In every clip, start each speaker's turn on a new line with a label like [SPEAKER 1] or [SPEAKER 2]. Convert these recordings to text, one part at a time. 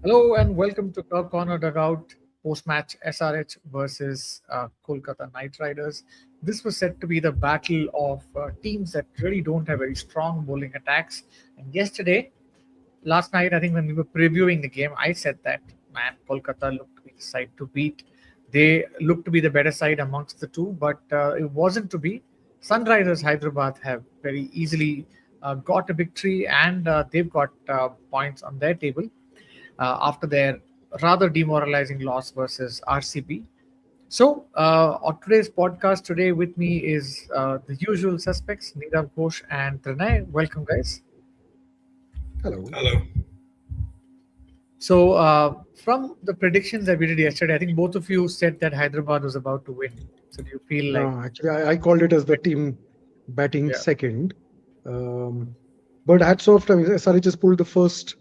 [SPEAKER 1] Hello and welcome to Top Corner Dugout post-match SRH versus Kolkata Knight Riders. This was said to be the battle of teams that really don't have very strong bowling attacks. And last night, I think when we were previewing the game, I said that man, Kolkata looked to be the side to beat. They looked to be the better side amongst the two, but it wasn't to be. Sunrisers Hyderabad have very easily got a victory, and they've got points on their table after their rather demoralizing loss versus RCB. So, on today's podcast, today with me is the usual suspects, Nirav Ghosh and Trinay. Welcome, guys.
[SPEAKER 2] Hello.
[SPEAKER 3] Hello.
[SPEAKER 1] So, from the predictions that we did yesterday, I think both of you said that Hyderabad was about to win. So, do you feel like?
[SPEAKER 2] No, actually, I called it as the team batting
[SPEAKER 1] Yeah.
[SPEAKER 2] second. But hats off, SRH just pulled the first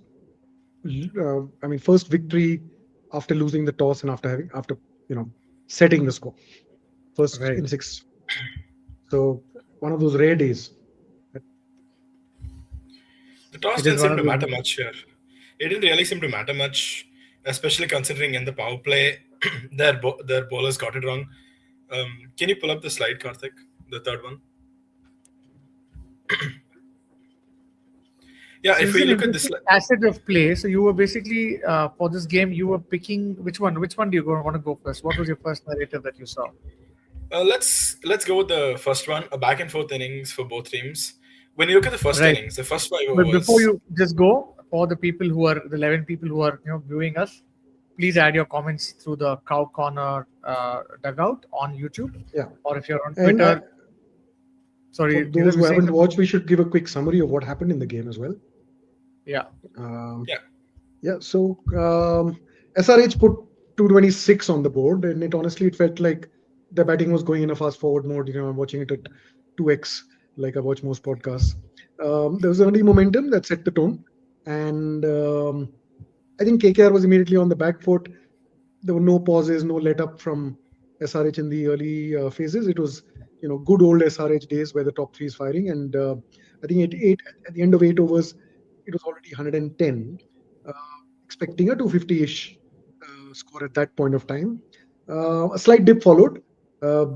[SPEAKER 2] victory after losing the toss and after setting the score first
[SPEAKER 1] Right.
[SPEAKER 2] in six. So one of those rare days.
[SPEAKER 3] The toss
[SPEAKER 1] It is
[SPEAKER 3] didn't
[SPEAKER 1] one
[SPEAKER 3] seem
[SPEAKER 1] of
[SPEAKER 3] to
[SPEAKER 1] the-
[SPEAKER 3] matter much here. It didn't really seem to matter much, especially considering in the power play, their bowlers got it wrong. Can you pull up the slide, Karthik? The third one. Yeah,
[SPEAKER 1] So
[SPEAKER 3] if
[SPEAKER 1] this
[SPEAKER 3] we
[SPEAKER 1] is an
[SPEAKER 3] look at this,
[SPEAKER 1] interesting passage of play. So you were basically for this game, you were picking which one? Which one do you want to go first? What was your first narrative that you saw?
[SPEAKER 3] let's go with the first one. A back and forth innings for both teams. When you look at the first
[SPEAKER 1] Right.
[SPEAKER 3] innings, the first 5
[SPEAKER 1] But
[SPEAKER 3] overs.
[SPEAKER 1] before you just go, for the people who are the 11 people who are viewing us, please add your comments through the Cow Corner dugout on YouTube,
[SPEAKER 2] Yeah.
[SPEAKER 1] or if you're on
[SPEAKER 2] And
[SPEAKER 1] Twitter.
[SPEAKER 2] for
[SPEAKER 1] Sorry,
[SPEAKER 2] those
[SPEAKER 1] Neeraj,
[SPEAKER 2] who
[SPEAKER 1] you're saying
[SPEAKER 2] haven't
[SPEAKER 1] something?
[SPEAKER 2] watched, we should give a quick summary of what happened in the game as well.
[SPEAKER 1] Yeah.
[SPEAKER 2] Yeah. So SRH put 226 on the board, and it felt like the batting was going in a fast forward mode. I'm watching it at 2x, like I watch most podcasts. There was early momentum that set the tone, and I think KKR was immediately on the back foot. There were no pauses, no let up from SRH in the early phases. It was good old SRH days where the top three is firing, and I think at the end of 8 overs, it was already 110, uh, expecting a 250-ish score at that point of time. A slight dip followed.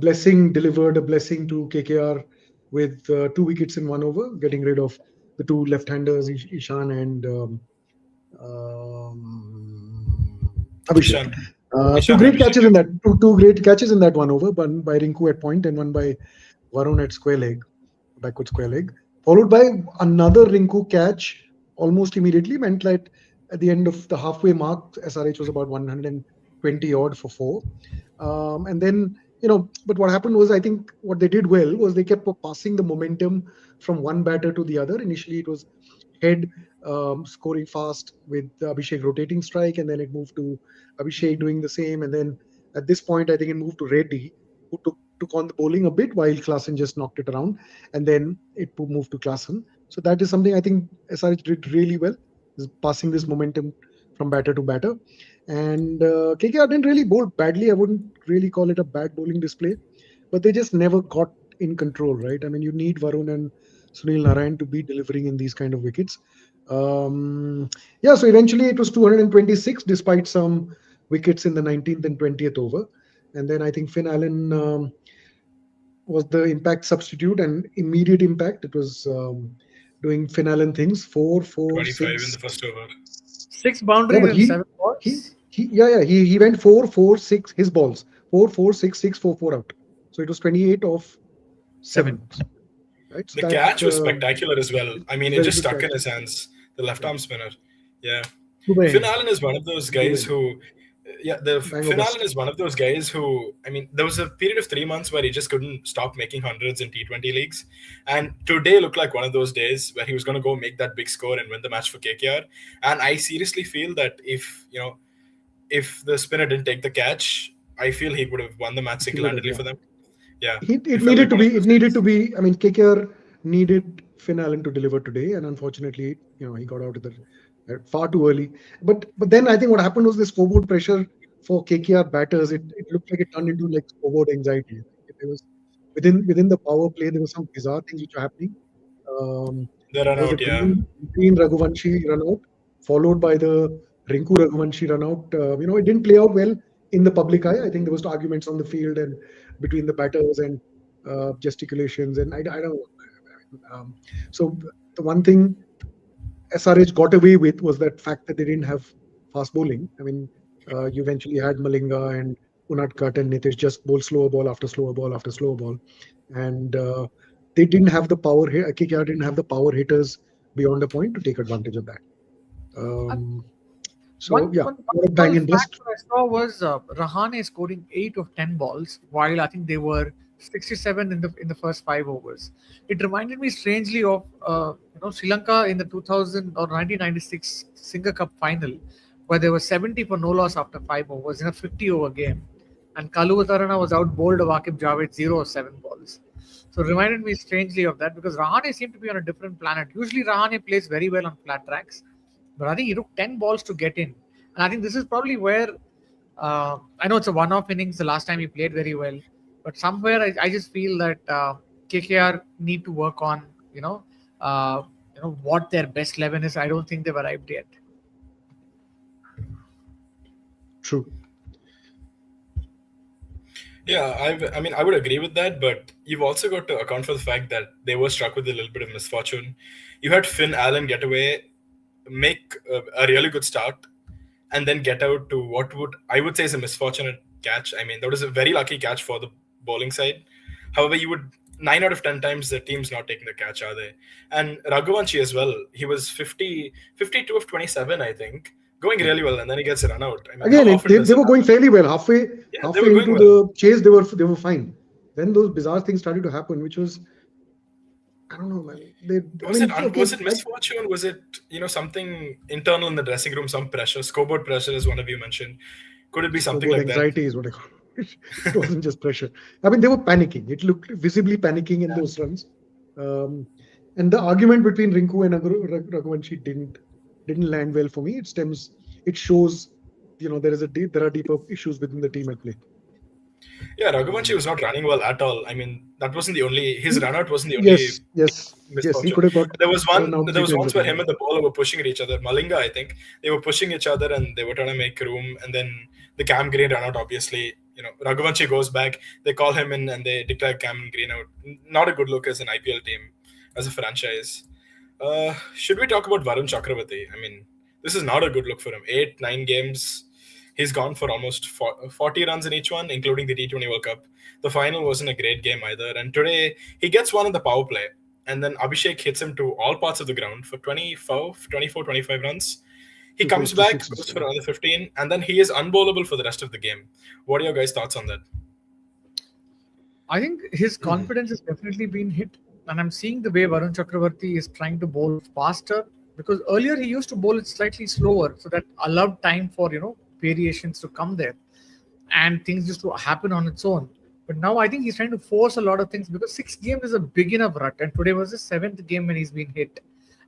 [SPEAKER 2] Blessing delivered a blessing to KKR with 2 wickets in 1 over, getting rid of the two left-handers, Ishan and Abhishek.
[SPEAKER 3] Ishan.
[SPEAKER 2] Two
[SPEAKER 3] Ishan
[SPEAKER 2] great
[SPEAKER 3] Abhishek,
[SPEAKER 2] catches
[SPEAKER 3] yeah.
[SPEAKER 2] in that two great catches in that 1 over, one by Rinku at point and one by Varun at square leg, backward square leg, followed by another Rinku catch almost immediately. Meant like at the end of the halfway mark, SRH was about 120 odd for four, and then But what happened was, I think what they did well was they kept passing the momentum from one batter to the other. Initially, it was Head scoring fast with Abhishek rotating strike, and then it moved to Abhishek doing the same. And then at this point, I think it moved to Reddy, who took on the bowling a bit while Klassen just knocked it around. And then it moved to Klassen. So that is something I think SRH did really well, is passing this momentum from batter to batter. And KKR didn't really bowl badly. I wouldn't really call it a bad bowling display, but they just never got in control, right? I mean, you need Varun and Sunil Narayan to be delivering in these kind of wickets. So eventually it was 226 despite some wickets in the 19th and 20th over. And then I think Finn Allen was the impact substitute and immediate impact. It was doing Finn Allen things, 4, 4,
[SPEAKER 3] 25 in
[SPEAKER 2] 6.
[SPEAKER 3] the first over.
[SPEAKER 1] 6
[SPEAKER 2] Yeah,
[SPEAKER 1] boundaries
[SPEAKER 2] but
[SPEAKER 1] and 7
[SPEAKER 2] he
[SPEAKER 1] balls.
[SPEAKER 2] he went 4, 4, 6, his balls, 4, 4, 6, 6, 4, 4 out. So it was 28 of 7. Right? So
[SPEAKER 3] The
[SPEAKER 2] that
[SPEAKER 3] catch was spectacular as well. I mean, it
[SPEAKER 2] very
[SPEAKER 3] just
[SPEAKER 2] good
[SPEAKER 3] stuck in
[SPEAKER 2] catch.
[SPEAKER 3] his hands. The left arm spinner. Yeah.
[SPEAKER 1] Dubey.
[SPEAKER 3] Finn Allen is one of those guys who,
[SPEAKER 2] Bang or
[SPEAKER 3] Finn
[SPEAKER 2] bust.
[SPEAKER 3] Allen is one of those guys who, I mean, there was a period of 3 months where he just couldn't stop making hundreds in T20 leagues, and today looked like one of those days where he was going to go make that big score and win the match for KKR. And I seriously feel that if the spinner didn't take the catch, I feel he would have won the match
[SPEAKER 2] He would have,
[SPEAKER 3] single-handedly for them. Yeah,
[SPEAKER 2] It
[SPEAKER 3] felt
[SPEAKER 2] needed
[SPEAKER 3] like
[SPEAKER 2] to
[SPEAKER 3] one of
[SPEAKER 2] be. It
[SPEAKER 3] those
[SPEAKER 2] needed to
[SPEAKER 3] guys.
[SPEAKER 2] be. I mean, KKR needed Finn Allen to deliver today, and unfortunately, he got out of the far too early. But then I think what happened was this scoreboard pressure for KKR batters. It looked like it turned into like scoreboard anxiety. There was within the power play, there were some bizarre things which were happening. Um,
[SPEAKER 3] The run
[SPEAKER 2] there was a
[SPEAKER 3] out, yeah.
[SPEAKER 2] green Raghuvanshi run out, followed by the Rinku Raghuvanshi run out. It didn't play out well in the public eye. I think there was arguments on the field and between the batters and gesticulations, and I don't know. So the one thing SRH got away with was that fact that they didn't have fast bowling. I mean, you eventually had Malinga and Unadkat and Nitish just bowl slower ball after slower ball after slower ball, and they didn't have the power. KKR didn't have the power hitters beyond a point to take advantage of that. So yeah, what a bang and
[SPEAKER 1] fact
[SPEAKER 2] bust.
[SPEAKER 1] I saw was Rahane scoring 8 of 10 balls, while I think they were 67 in the first 5 overs. It reminded me strangely of Sri Lanka in the 2000 or 1996 Singer Cup final, where they were 70 for no loss after 5 overs in a 50-over game, and Kalu Wattarana was out bowled of Akib Javed 0 of 7 balls. So it reminded me strangely of that because Rahane seemed to be on a different planet. Usually Rahane plays very well on flat tracks, but I think he took 10 balls to get in. And I think this is probably where I know it's a one-off innings. The last time he played very well, but somewhere I just feel that KKR need to work on what their best 11 is. I don't think they've arrived yet.
[SPEAKER 2] True.
[SPEAKER 3] Yeah, I mean, I would agree with that, but you've also got to account for the fact that they were struck with a little bit of misfortune. You had Finn Allen get away, make a really good start, and then get out to what I would say is a misfortunate catch. I mean, that was a very lucky catch for the bowling side. However, 9 out of 10 times the team's not taking the catch, are they? And Raghuvanshi as well. He was 52 of 27, I think, going really well, and then he gets a run out. I mean,
[SPEAKER 2] Again, they were going fairly well. Halfway into the chase, they were fine. Then those bizarre things started to happen, which was, I don't know, man.
[SPEAKER 3] Was it misfortune? Was it something internal in the dressing room? Some pressure, scoreboard pressure, as one of you mentioned. Could it be something like
[SPEAKER 2] anxiety
[SPEAKER 3] that?
[SPEAKER 2] Is what I call it. It wasn't just pressure. I mean, they were panicking. It looked visibly panicking in those runs. And the argument between Rinku and Raghuvanshi didn't land well for me. It shows, there are deeper issues within the team at play.
[SPEAKER 3] Yeah, Raghuvanshi was not running well at all. I mean, that wasn't his run out wasn't the only
[SPEAKER 2] yes, he could have got.
[SPEAKER 3] There was once where him and the bowler were pushing at each other. Malinga, I think, they were pushing each other and they were trying to make room, and then the Cam Green run out, obviously. Raghuvanshi goes back, they call him in and they declare Cam Green out. Not a good look as an IPL team, as a franchise. Should we talk about Varun Chakravarti? I mean, this is not a good look for him. 8-9 games. He's gone for almost 40 runs in each one, including the T20 World Cup. The final wasn't a great game either. And today, he gets one in the power play. And then Abhishek hits him to all parts of the ground for 24, 25 runs. He comes back, goes for another 15, and then he is unbowlable for the rest of the game. What are your guys' thoughts on that?
[SPEAKER 1] I think his confidence has definitely been hit. And I'm seeing the way Varun Chakravarti is trying to bowl faster. Because earlier he used to bowl it slightly slower. So that allowed time for, variations to come there. And things used to happen on its own. But now I think he's trying to force a lot of things because 6 games is a big enough rut. And today was the 7th game when he's been hit.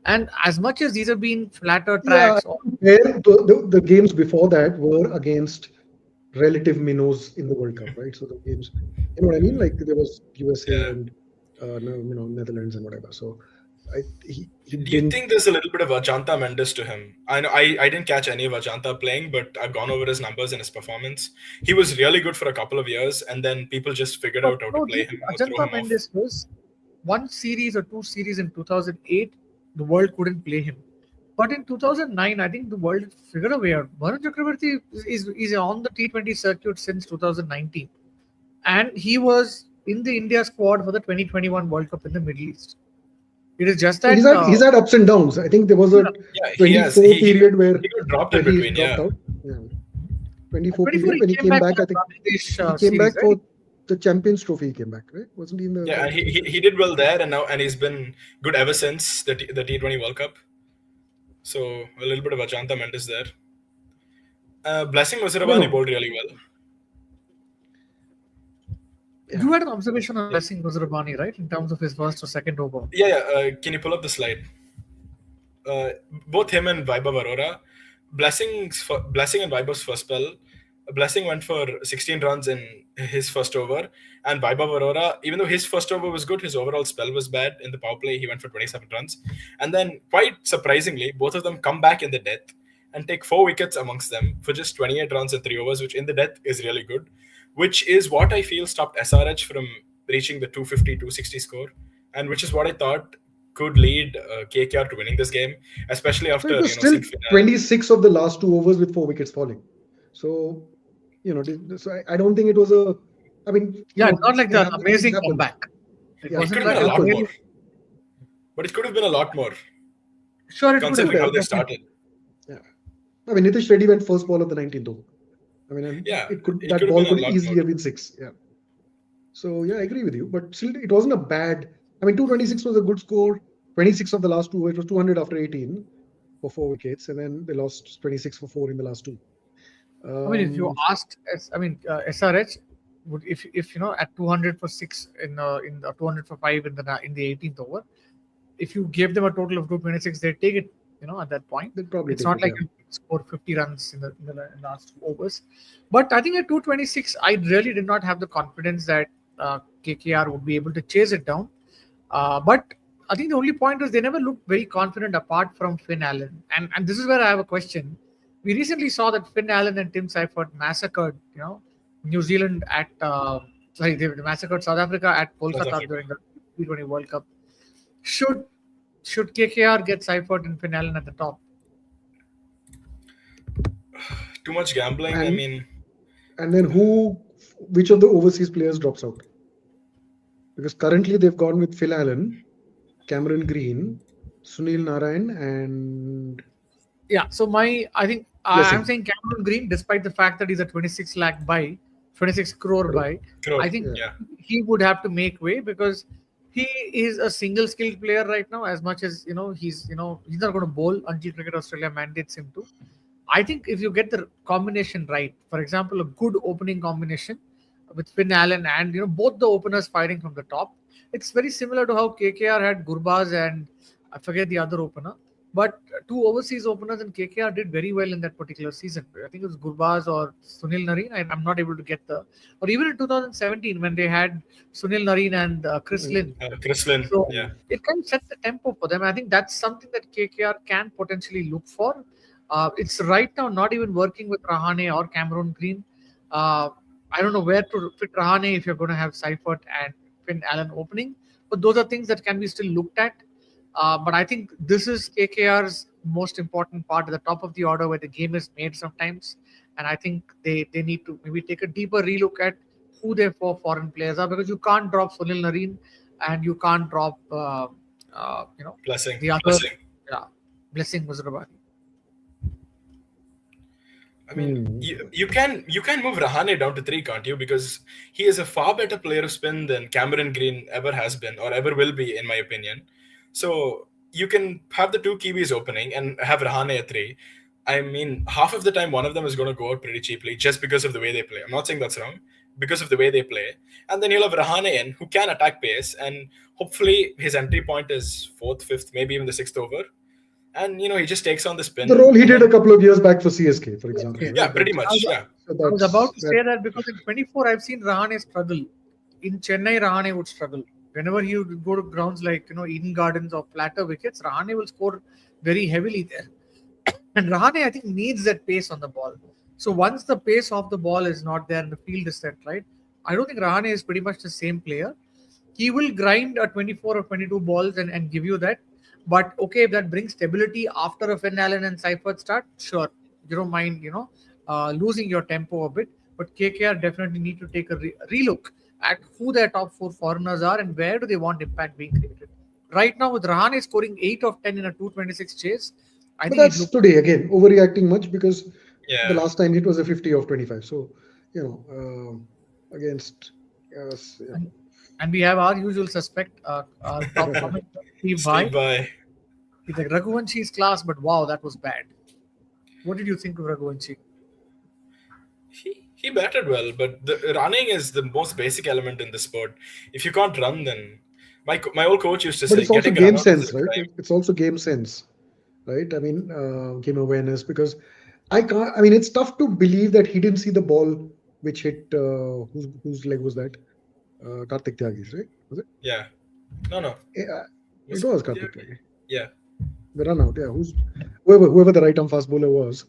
[SPEAKER 1] And as much as these have been flatter tracks...
[SPEAKER 2] The games before that were against relative minnows in the World Cup, right? So the games... You know what I mean? Like there was USA and Netherlands and whatever. So
[SPEAKER 3] do you think there's a little bit of Ajanta Mendes to him? I know I didn't catch any of Ajanta playing, but I've gone over his numbers and his performance. He was really good for a couple of years, and then people just figured out how to play him.
[SPEAKER 1] Ajanta Mendes was one series or 2 series in 2008. The world couldn't play him, but in 2009, I think the world figured a way out. Varun Chakravarti is on the T20 circuit since 2019, and he was in the India squad for the 2021 World Cup in the Middle East. It is just that
[SPEAKER 2] he's had ups and downs. I think there was a 24 period where
[SPEAKER 3] he got dropped in between.
[SPEAKER 2] Dropped out. Yeah. 24 period when he came back. I think he came back for the Champions Trophy. He came back, right? Wasn't he in the?
[SPEAKER 3] Yeah, and he did well there, and he's been good ever since the T20 World Cup. So a little bit of Ajanta Mendes there. Blessing Muzarabani bowled really well.
[SPEAKER 1] You had an observation on Blessing Muzarabani, right? In terms of his first or second over.
[SPEAKER 3] Yeah. Can you pull up the slide? Both him and Vaibhav Arora. Blessing and Vaibhav's first spell. Blessing went for 16 runs in his first over. And Vaibhav Arora, even though his first over was good, his overall spell was bad. In the power play, he went for 27 runs. And then, quite surprisingly, both of them come back in the death. and take 4 wickets amongst them for just 28 runs in 3 overs, which in the death is really good, which is what I feel stopped SRH from reaching the 250, 260 score, and which is what I thought could lead KKR to winning this game, especially
[SPEAKER 2] So
[SPEAKER 3] after
[SPEAKER 2] it was still
[SPEAKER 3] seeing Finn Allen.
[SPEAKER 2] 26 of the last 2 overs with 4 wickets falling. So, so I don't think it was a. I mean,
[SPEAKER 1] Yeah, not like
[SPEAKER 2] it
[SPEAKER 1] the
[SPEAKER 2] happens.
[SPEAKER 1] amazing
[SPEAKER 2] It happens.
[SPEAKER 1] comeback. It
[SPEAKER 2] Yeah,
[SPEAKER 3] It
[SPEAKER 1] wasn't
[SPEAKER 3] could
[SPEAKER 1] like
[SPEAKER 3] have been a lot
[SPEAKER 1] really-
[SPEAKER 3] more, but it could have been a lot more
[SPEAKER 1] Sure, it could have.
[SPEAKER 3] considering how they
[SPEAKER 1] Definitely.
[SPEAKER 3] started.
[SPEAKER 2] yeah. I mean, Nitish Reddy went first ball of the 19th over. I mean, and
[SPEAKER 3] Yeah,
[SPEAKER 2] it could
[SPEAKER 3] it
[SPEAKER 2] that
[SPEAKER 3] could have
[SPEAKER 2] ball
[SPEAKER 3] been a
[SPEAKER 2] could
[SPEAKER 3] lot
[SPEAKER 2] easily
[SPEAKER 3] more.
[SPEAKER 2] have been 6. Yeah. So yeah, I agree with you. But still, it wasn't a bad. I mean, 226 was a good score. 26 of the last 2. It was 200 after 18 for 4 wickets, and then they lost 26 for 4 in the last 2.
[SPEAKER 1] I mean, if you
[SPEAKER 2] Um,
[SPEAKER 1] asked, SRH would if at 200 for 6 in the 200 for 5 in the 18th over, if you gave them a total of 226, they'd take it. At that point,
[SPEAKER 2] they'd probably
[SPEAKER 1] it's
[SPEAKER 2] take
[SPEAKER 1] not
[SPEAKER 2] it.
[SPEAKER 1] like
[SPEAKER 2] Yeah.
[SPEAKER 1] you score 50 runs in the last 2 overs. But I think at 226, I really did not have the confidence that KKR would be able to chase it down. But I think the only point is they never looked very confident apart from Finn Allen. And this is where I have a question. We recently saw that Finn Allen and Tim Seifert massacred, New Zealand at they massacred South Africa at
[SPEAKER 3] South
[SPEAKER 1] Kolkata
[SPEAKER 3] Africa.
[SPEAKER 1] during the T20 World Cup. Should KKR get Seifert and Finn Allen at the top?
[SPEAKER 3] Too much gambling. I
[SPEAKER 2] And-
[SPEAKER 3] mean,
[SPEAKER 2] And then which of the overseas players drops out? Because currently they've gone with Phil Allen, Cameron Green, Sunil Narayan, and
[SPEAKER 1] Yeah. So I think
[SPEAKER 2] Blessing.
[SPEAKER 1] I'm saying Cameron Green, despite the fact that he's a 26 lakh buy, 26 crore buy,
[SPEAKER 3] Crore,
[SPEAKER 1] I think
[SPEAKER 3] yeah.
[SPEAKER 1] he would have to make way because he is a single skilled player right now. As much as he's he's not going to bowl until Cricket Australia mandates him to. I think if you get the combination right, for example, a good opening combination with Finn Allen and both the openers firing from the top, it's very similar to how KKR had Gurbaz and I forget the other opener. But two overseas openers in KKR did very well in that particular season. I think it was Gurbaz or Sunil Nareen. I'm not able to get or even in 2017 when they had Sunil Nareen and Chris Lynn.
[SPEAKER 3] Chris Lynn,
[SPEAKER 1] So
[SPEAKER 3] yeah.
[SPEAKER 1] it kind of set the tempo for them. I think that's something that KKR can potentially look for. It's right now not even working with Rahane or Cameron Green. I don't know where to fit Rahane if you're going to have Seifert and Finn Allen opening, but those are things that can be still looked at. But I think this is KKR's most important part at the top of the order where the game is made sometimes. And I think they need to maybe take a deeper relook at who their four foreign players are because you can't drop Sunil Nareen and you can't drop,
[SPEAKER 3] Blessing.
[SPEAKER 1] the other, Blessing Muzrabani.
[SPEAKER 3] I mean, you can move Rahane down to 3, can't you? Because he is a far better player of spin than Cameron Green ever has been or ever will be, in my opinion. So you can have the 2 Kiwis opening and have Rahane at 3. I mean, half of the time one of them is going to go out pretty cheaply just because of the way they play. I'm not saying that's wrong, because of the way they play. And then you'll have Rahane in who can attack pace, and hopefully his entry point is 4th, 5th, maybe even the 6th over. And he just takes on the spin.
[SPEAKER 2] The role he did a couple of years back for CSK, for example.
[SPEAKER 3] Yeah, pretty much. Yeah.
[SPEAKER 2] So
[SPEAKER 1] I was about to say that because in 24 I've seen Rahane struggle. In Chennai, Rahane would struggle. Whenever he would go to grounds like Eden Gardens or flatter wickets, Rahane will score very heavily there. And Rahane, I think, needs that pace on the ball. So once the pace of the ball is not there and the field is set right, I don't think Rahane is pretty much the same player. He will grind a 24 or 22 balls and give you that. But okay, if that brings stability after a Finn Allen and Seifert start, sure. You don't mind, losing your tempo a bit. But KKR definitely need to take a relook at who their top 4 foreigners are and where do they want impact being created. Right now, with Rahane scoring 8 of 10 in a 226 chase, I
[SPEAKER 2] But
[SPEAKER 1] think
[SPEAKER 2] that's today again overreacting much because
[SPEAKER 3] Yeah.
[SPEAKER 2] the last time it was a 50 of 25. So against us. Yeah.
[SPEAKER 1] And we have our usual suspect, our top comment, Steve Bhai.
[SPEAKER 3] Steve Bhai.
[SPEAKER 1] He's like, Raghuvanchi's class, but wow, that was bad. What did you think of Raghuvanchi?
[SPEAKER 3] He batted well, but the running is the most basic element in the sport. If you can't run, then my old coach used to say,
[SPEAKER 2] But it's also
[SPEAKER 3] getting a
[SPEAKER 2] game
[SPEAKER 3] run out
[SPEAKER 2] sense,
[SPEAKER 3] is a
[SPEAKER 2] right?
[SPEAKER 3] crime.
[SPEAKER 2] It's also game sense, right? I mean, game awareness, because I can't. I mean, it's tough to believe that he didn't see the ball which hit. Whose leg was that? Karthik Tyagi's, right? Was it?
[SPEAKER 3] Yeah. No.
[SPEAKER 2] It was Karthik Tyagi.
[SPEAKER 3] Yeah.
[SPEAKER 2] The run out, yeah. Whoever the right arm fast bowler was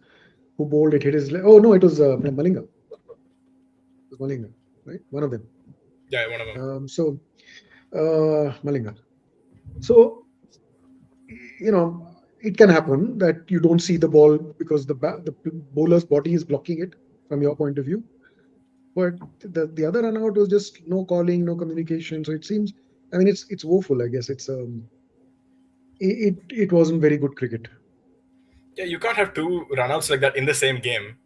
[SPEAKER 2] who bowled it hit his leg. Oh no, it was Malinga. It was Malinga, right? One of them.
[SPEAKER 3] Yeah, one of them.
[SPEAKER 2] Malinga. So it can happen that you don't see the ball because the bowler's body is blocking it from your point of view. But the other run out was just no calling, no communication. So it seems, I mean, it's woeful. I guess it wasn't very good cricket,
[SPEAKER 3] Yeah, you can't have two runouts like that in the same game.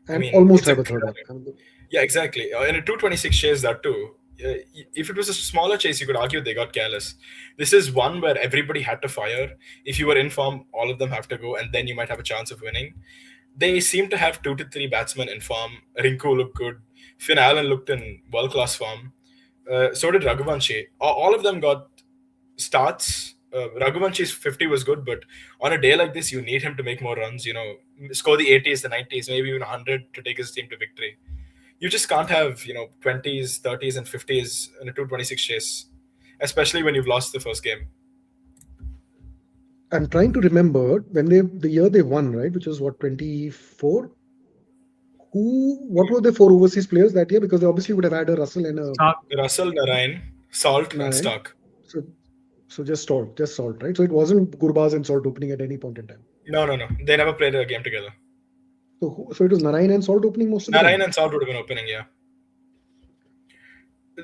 [SPEAKER 3] I
[SPEAKER 2] and
[SPEAKER 3] mean,
[SPEAKER 2] almost
[SPEAKER 3] it's a
[SPEAKER 2] have a third one. I mean,
[SPEAKER 3] yeah, exactly. In a 226 chase, that too. If it was a smaller chase, you could argue they got careless. This is one where everybody had to fire. If you were in form, all of them have to go, and then you might have a chance of winning. They seem to have 2 to 3 batsmen in form. Rinku looked good. Finn Allen looked in world class form. So did Raghuvanshi. All of them got starts. Raghuvanshi's 50 was good, but on a day like this, you need him to make more runs. Score the 80s, the 90s, maybe even 100 to take his team to victory. You just can't have 20s, 30s, and 50s in a 226 chase, especially when you've lost the first game.
[SPEAKER 2] I'm trying to remember when the year they won, right, which was what, 24. What were the four overseas players that year? Because they obviously would have had a Russell and a
[SPEAKER 1] Stark.
[SPEAKER 3] Russell, Narayan, Salt, and
[SPEAKER 2] Narayan.
[SPEAKER 3] Stark.
[SPEAKER 2] So just Salt, right? So it wasn't Gurbaz and Salt opening at any point in time.
[SPEAKER 3] No. They never played a game together.
[SPEAKER 2] So it was Narayan and Salt opening most of the time.
[SPEAKER 3] Narayan and Salt would have been opening, yeah.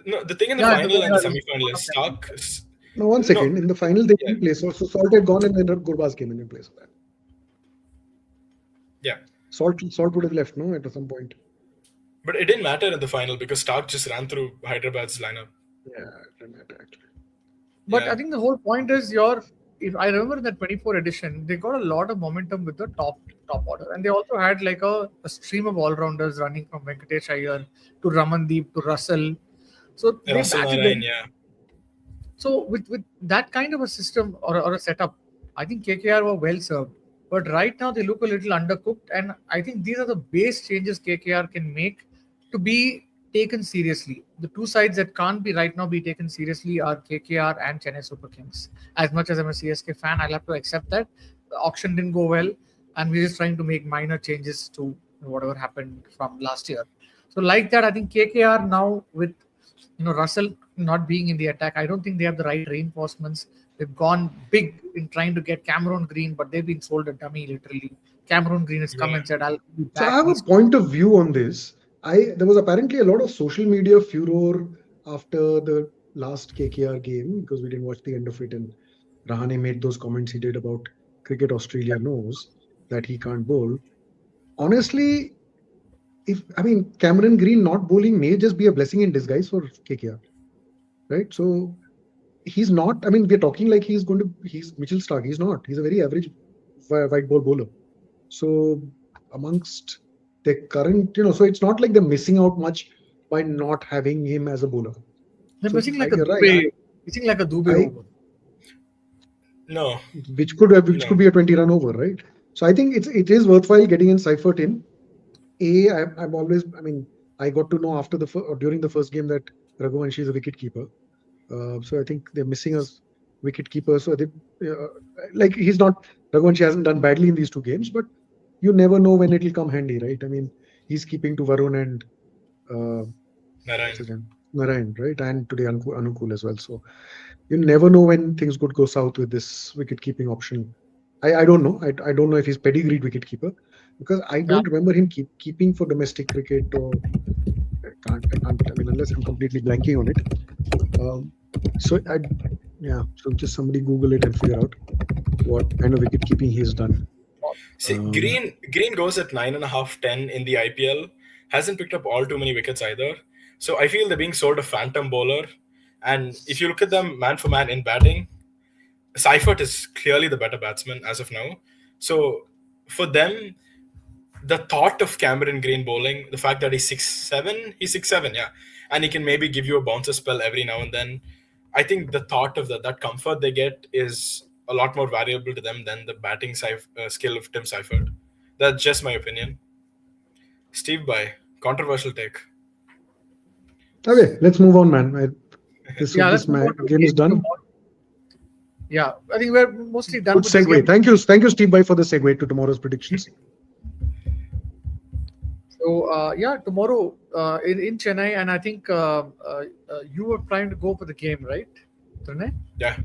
[SPEAKER 3] No, the thing in the final and the semi-final is Stark.
[SPEAKER 2] No, one second. In the final, they didn't play. So Salt had gone and then Gurbaz came in place of that.
[SPEAKER 3] Yeah.
[SPEAKER 2] Salt would have left, no, at some point.
[SPEAKER 3] But it didn't matter in the final because Stark just ran through Hyderabad's lineup.
[SPEAKER 2] Yeah, it didn't matter actually.
[SPEAKER 1] But I think the whole point is if I remember in the 24 edition, they got a lot of momentum with the top order. And they also had like a stream of all-rounders running from Venkatesh Iyer to Ramandeep to Russell. So they
[SPEAKER 3] Russell
[SPEAKER 1] batted
[SPEAKER 3] Narayan,
[SPEAKER 1] them.
[SPEAKER 3] yeah.
[SPEAKER 1] So with that kind of a system or a setup, I think KKR were well served. But right now they look a little undercooked, and I think these are the base changes KKR can make to be taken seriously. The two sides that can't be right now be taken seriously are KKR and Chennai Super Kings. As much as I'm a CSK fan, I'll have to accept that the auction didn't go well, and we're just trying to make minor changes to whatever happened from last year. So like that, I think KKR now with Russell not being in the attack, I don't think they have the right reinforcements. They've gone big in trying to get Cameron Green, but they've been sold a dummy literally. Cameron Green has come and said, "I'll be back."
[SPEAKER 2] So I have a point of view on this. There was apparently a lot of social media furor after the last KKR game because we didn't watch the end of it, and Rahane made those comments he did about Cricket Australia knows that he can't bowl. Honestly, Cameron Green not bowling may just be a blessing in disguise for KKR, right? So he's not. I mean, we're talking like he's Mitchell Stark. He's not. He's a very average white ball bowler. So amongst the current, so it's not like they're missing out much by not having him as a bowler.
[SPEAKER 1] They're missing like a Dubey. Missing like a Dubey over.
[SPEAKER 3] No.
[SPEAKER 2] Which could be a 20-run over, right? So I think it is worthwhile getting in Seifert in. I'm always. I mean, I got to know during the first game that Raghuvanshi is a wicket keeper. So I think they're missing a wicket keeper. So he's not. Raghuvanshi hasn't done badly in these two games, but you never know when it'll come handy, right? I mean, he's keeping to Varun and Narayan, right? And today Anukul as well. So you never know when things could go south with this wicket keeping option. I don't know. I don't know if he's pedigreed wicket keeper because I don't remember him keeping for domestic cricket or I can't. I mean, unless I'm completely blanking on it. So just somebody Google it and figure out what kind of wicket keeping he's done.
[SPEAKER 3] See, Green goes at 9.5, 10 in the IPL. Hasn't picked up all too many wickets either. So I feel they're being sold a phantom bowler. And if you look at them man for man in batting, Seifert is clearly the better batsman as of now. So for them, the thought of Cameron Green bowling, the fact that he's 6'7", yeah, and he can maybe give you a bouncer spell every now and then. I think the thought of that comfort they get is a lot more valuable to them than the batting skill of Tim Seifert. That's just my opinion. Steve Bhai, controversial take.
[SPEAKER 2] Okay, let's move on, man. This game is done.
[SPEAKER 1] Yeah, I think we're mostly done
[SPEAKER 2] Good
[SPEAKER 1] with this
[SPEAKER 2] segue.
[SPEAKER 1] game.
[SPEAKER 2] Thank you, Steve Bhai, for the segue to tomorrow's predictions.
[SPEAKER 1] So yeah, tomorrow in Chennai, and I think you were trying to go for the game, right, Trinay?
[SPEAKER 3] Yeah.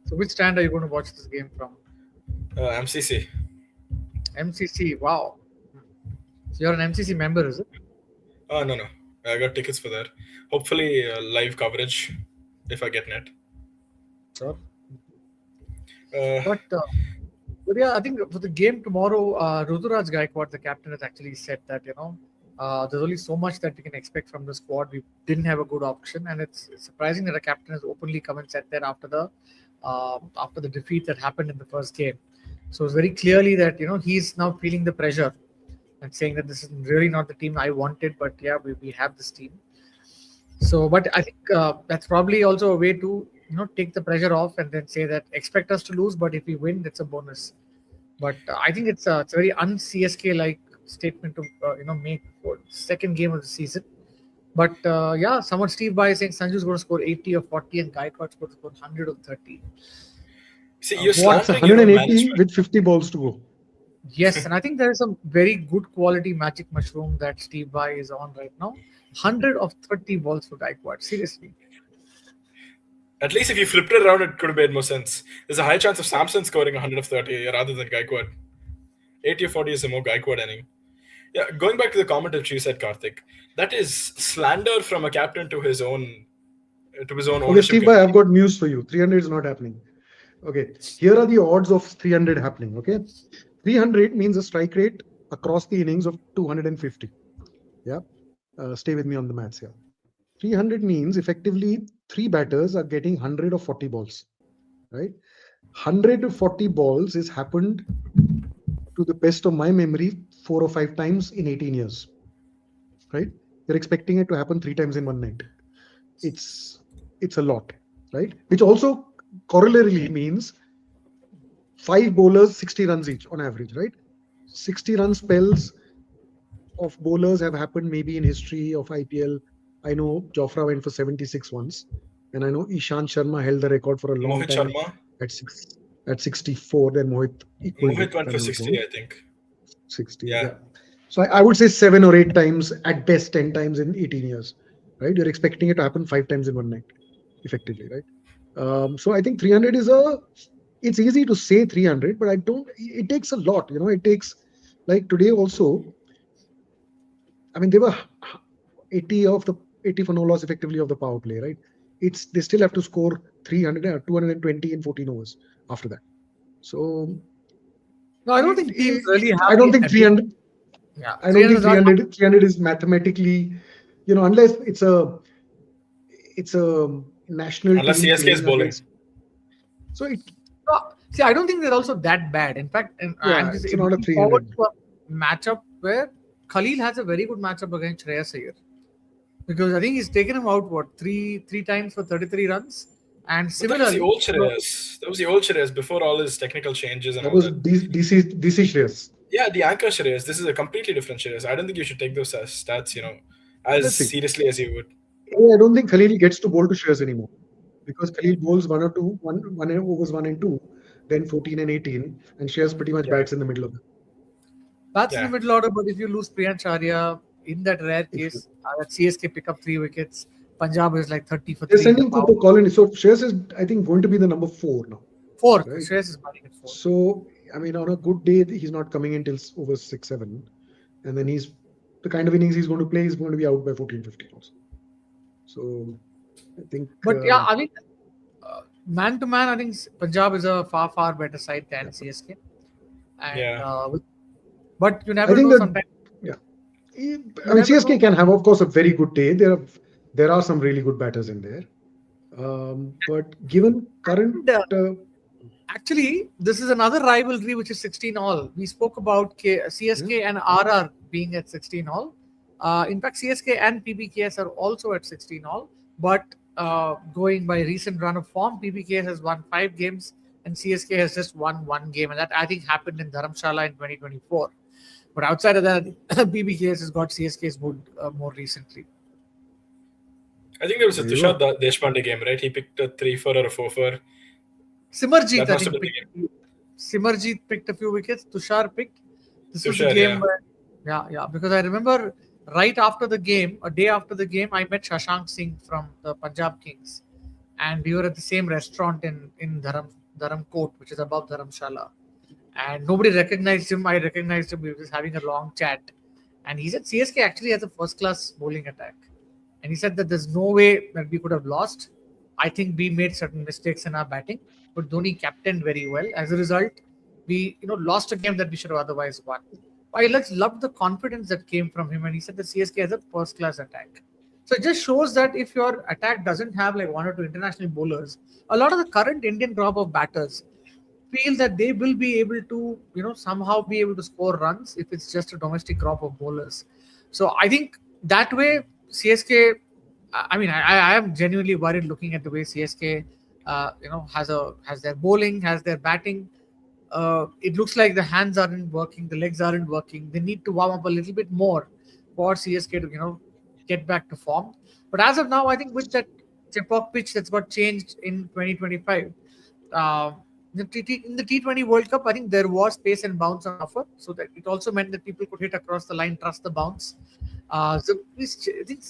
[SPEAKER 1] So which stand are you going to watch this game from?
[SPEAKER 3] MCC.
[SPEAKER 1] MCC. Wow. So you're an MCC member, is it?
[SPEAKER 3] No. I got tickets for that. Hopefully, live coverage if I get net.
[SPEAKER 1] Sure.
[SPEAKER 3] Uh,
[SPEAKER 1] But yeah, I think for the game tomorrow, Ruturaj Gaikwad, the captain, has actually said that there's only so much that we can expect from the squad. We didn't have a good option, and it's surprising that a captain has openly come and said that after the defeat that happened in the first game. So it's very clearly that he's now feeling the pressure and saying that this is really not the team I wanted, but yeah, we have this team. So, but I think that's probably also a way to take the pressure off and then say that expect us to lose, but if we win, that's a bonus. But I think it's a very un-CSK like statement to make for second game of the season. But yeah, someone Steve Bhai is saying Sanju's going to score 80 or 40 and Gaikwad's going to score 100 or 30.
[SPEAKER 3] See, you're
[SPEAKER 1] What?
[SPEAKER 2] It's
[SPEAKER 3] slandering your own
[SPEAKER 2] 180
[SPEAKER 3] management.
[SPEAKER 2] with 50 balls to go.
[SPEAKER 1] Yes, and I think there is some very good quality magic mushroom that Steve Bhai is on right now. 100 of 30 balls for Gaikwad. Seriously.
[SPEAKER 3] At least if you flipped it around, it could have made more sense. There's a high chance of Samson scoring 100 of 30 rather than Gaikwad. 80 or 40 is a more Gaikwad inning. Yeah, going back to the comment that you said, Karthik, that is slander from a captain to his own
[SPEAKER 2] Okay,
[SPEAKER 3] ownership.
[SPEAKER 2] Steve Bhai, I've got news for you. 300 is not happening. Okay, here are the odds of 300 happening. Okay, 300 means a strike rate across the innings of 250. Yeah, stay with me on the maths here. 300 means effectively 3 batters are getting 100 or 40 balls, right? 100 to 40 balls has happened, to the best of my memory, 4 or 5 times in 18 years, right? You're expecting it to happen 3 times in one night. It's a lot, right? Which also correlatorily means 5 bowlers, 60 runs each on average, right? 60 run spells of bowlers have happened maybe in history of IPL. I know Jofra went for 76 once, and I know Ishant Sharma held the record for a long
[SPEAKER 3] Mohit
[SPEAKER 2] time
[SPEAKER 3] Sharma.
[SPEAKER 2] at 64. Then Mohit equaled
[SPEAKER 3] Mohit
[SPEAKER 2] it,
[SPEAKER 3] went
[SPEAKER 2] if
[SPEAKER 3] for
[SPEAKER 2] I'm not
[SPEAKER 3] 60,
[SPEAKER 2] wrong.
[SPEAKER 3] I think.
[SPEAKER 2] 60,
[SPEAKER 3] Yeah.
[SPEAKER 2] yeah. So I would say 7 or 8 times, at best 10 times in 18 years, right? You're expecting it to happen 5 times in one night, effectively, right? So I think 300 it's easy to say 300, but it takes a lot, it takes, like today also, I mean, they were 80 for no loss effectively of the power play, right? They still have to score 300 or 220 in 14 overs after that. So
[SPEAKER 1] No, I don't think teams really have.
[SPEAKER 2] I don't think 300.
[SPEAKER 1] Yeah,
[SPEAKER 2] I don't think
[SPEAKER 1] 300
[SPEAKER 2] 300 is mathematically, unless it's a national
[SPEAKER 3] Unless
[SPEAKER 2] team
[SPEAKER 3] CSK is
[SPEAKER 2] playing
[SPEAKER 3] bowling.
[SPEAKER 2] against. So
[SPEAKER 1] See, I don't think they're also that bad. In fact, I'm just
[SPEAKER 2] it's not a
[SPEAKER 1] looking forward
[SPEAKER 2] 300.
[SPEAKER 1] to a matchup where Khalil has a very good matchup against Shreyas Iyer, because I think he's taken him out three times for 33 runs, and
[SPEAKER 3] But that was
[SPEAKER 1] similarly,
[SPEAKER 3] the old Shreyas. That was the old Shreyas before all his technical changes and
[SPEAKER 2] That
[SPEAKER 3] all
[SPEAKER 2] was
[SPEAKER 3] that.
[SPEAKER 2] DC Shreyas.
[SPEAKER 3] Yeah, the anchor Shreyas. This is a completely different Shreyas. I don't think you should take those as stats, as
[SPEAKER 2] Let's see.
[SPEAKER 3] seriously as you would.
[SPEAKER 2] I don't think Khalil gets to bowl to Shreyas anymore, because Khalil bowls one overs 1 and 2, then 14 and 18, and Shreyas pretty much bats in the middle of it.
[SPEAKER 1] that's in the middle order. But if you lose Priyansh Arya, in that rare case, that CSK pick up 3 wickets, Punjab is like 30 for 3.
[SPEAKER 2] They're sending for Colin. So Shreyas is, I think, going to be the number 4 now.
[SPEAKER 1] 4.
[SPEAKER 2] Right?
[SPEAKER 1] Shreyas is batting at 4.
[SPEAKER 2] So, I mean, on a good day, he's not coming in till over 6, 7. And then the kind of innings he's going to play, he's going to be out by 14, 15 also. So, I think.
[SPEAKER 1] But yeah, I mean, man to man, I think Punjab is a far, far better side than CSK. And, but you never know sometimes.
[SPEAKER 2] Yeah. I mean, CSK can have, of course, a very good day. There are some really good batters in there. But given current.
[SPEAKER 1] Actually, this is another rivalry which is 16 all. We spoke about CSK and RR being at 16 all. In fact, CSK and PBKS are also at 16 all. But going by recent run of form, PBKS has won 5 games and CSK has just won 1 game. And that, I think, happened in Dharamshala in 2024. But outside of that, PBKS has got CSK's mood more recently.
[SPEAKER 3] I think there was a Tushar Deshpande game, right? He picked a 3-4 or a 4-4.
[SPEAKER 1] Simarjeet,
[SPEAKER 3] That
[SPEAKER 1] I
[SPEAKER 3] must have
[SPEAKER 1] think,
[SPEAKER 3] been
[SPEAKER 1] picked
[SPEAKER 3] the
[SPEAKER 1] a few. Simarjeet picked a few wickets. Tushar picked. This
[SPEAKER 3] game.
[SPEAKER 1] was the
[SPEAKER 3] Sure,
[SPEAKER 1] game
[SPEAKER 3] yeah.
[SPEAKER 1] where, yeah. Because I remember right after the game, a day after the game, I met Shashank Singh from the Punjab Kings, and we were at the same restaurant in Dharam Court, which is above Dharamshala. And nobody recognized him. I recognized him. We were just having a long chat, and he said CSK actually has a first-class bowling attack, and he said that there's no way that we could have lost. I think we made certain mistakes in our batting, but Dhoni captained very well. As a result, we lost a game that we should have otherwise won. I loved the confidence that came from him, and he said the CSK has a first-class attack. So it just shows that if your attack doesn't have like one or two international bowlers, a lot of the current Indian crop of batters feel that they will be able to, somehow be able to score runs if it's just a domestic crop of bowlers. So I think that way CSK. I mean, I am genuinely worried looking at the way CSK, has their bowling, has their batting. It looks like the hands aren't working, the legs aren't working. They need to warm up a little bit more for CSK to get back to form. But as of now, I think with that Chepauk pitch that's got changed in 2025, uh, in the T20 World Cup, I think there was pace and bounce on offer, so that it also meant that people could hit across the line, trust the bounce. So I think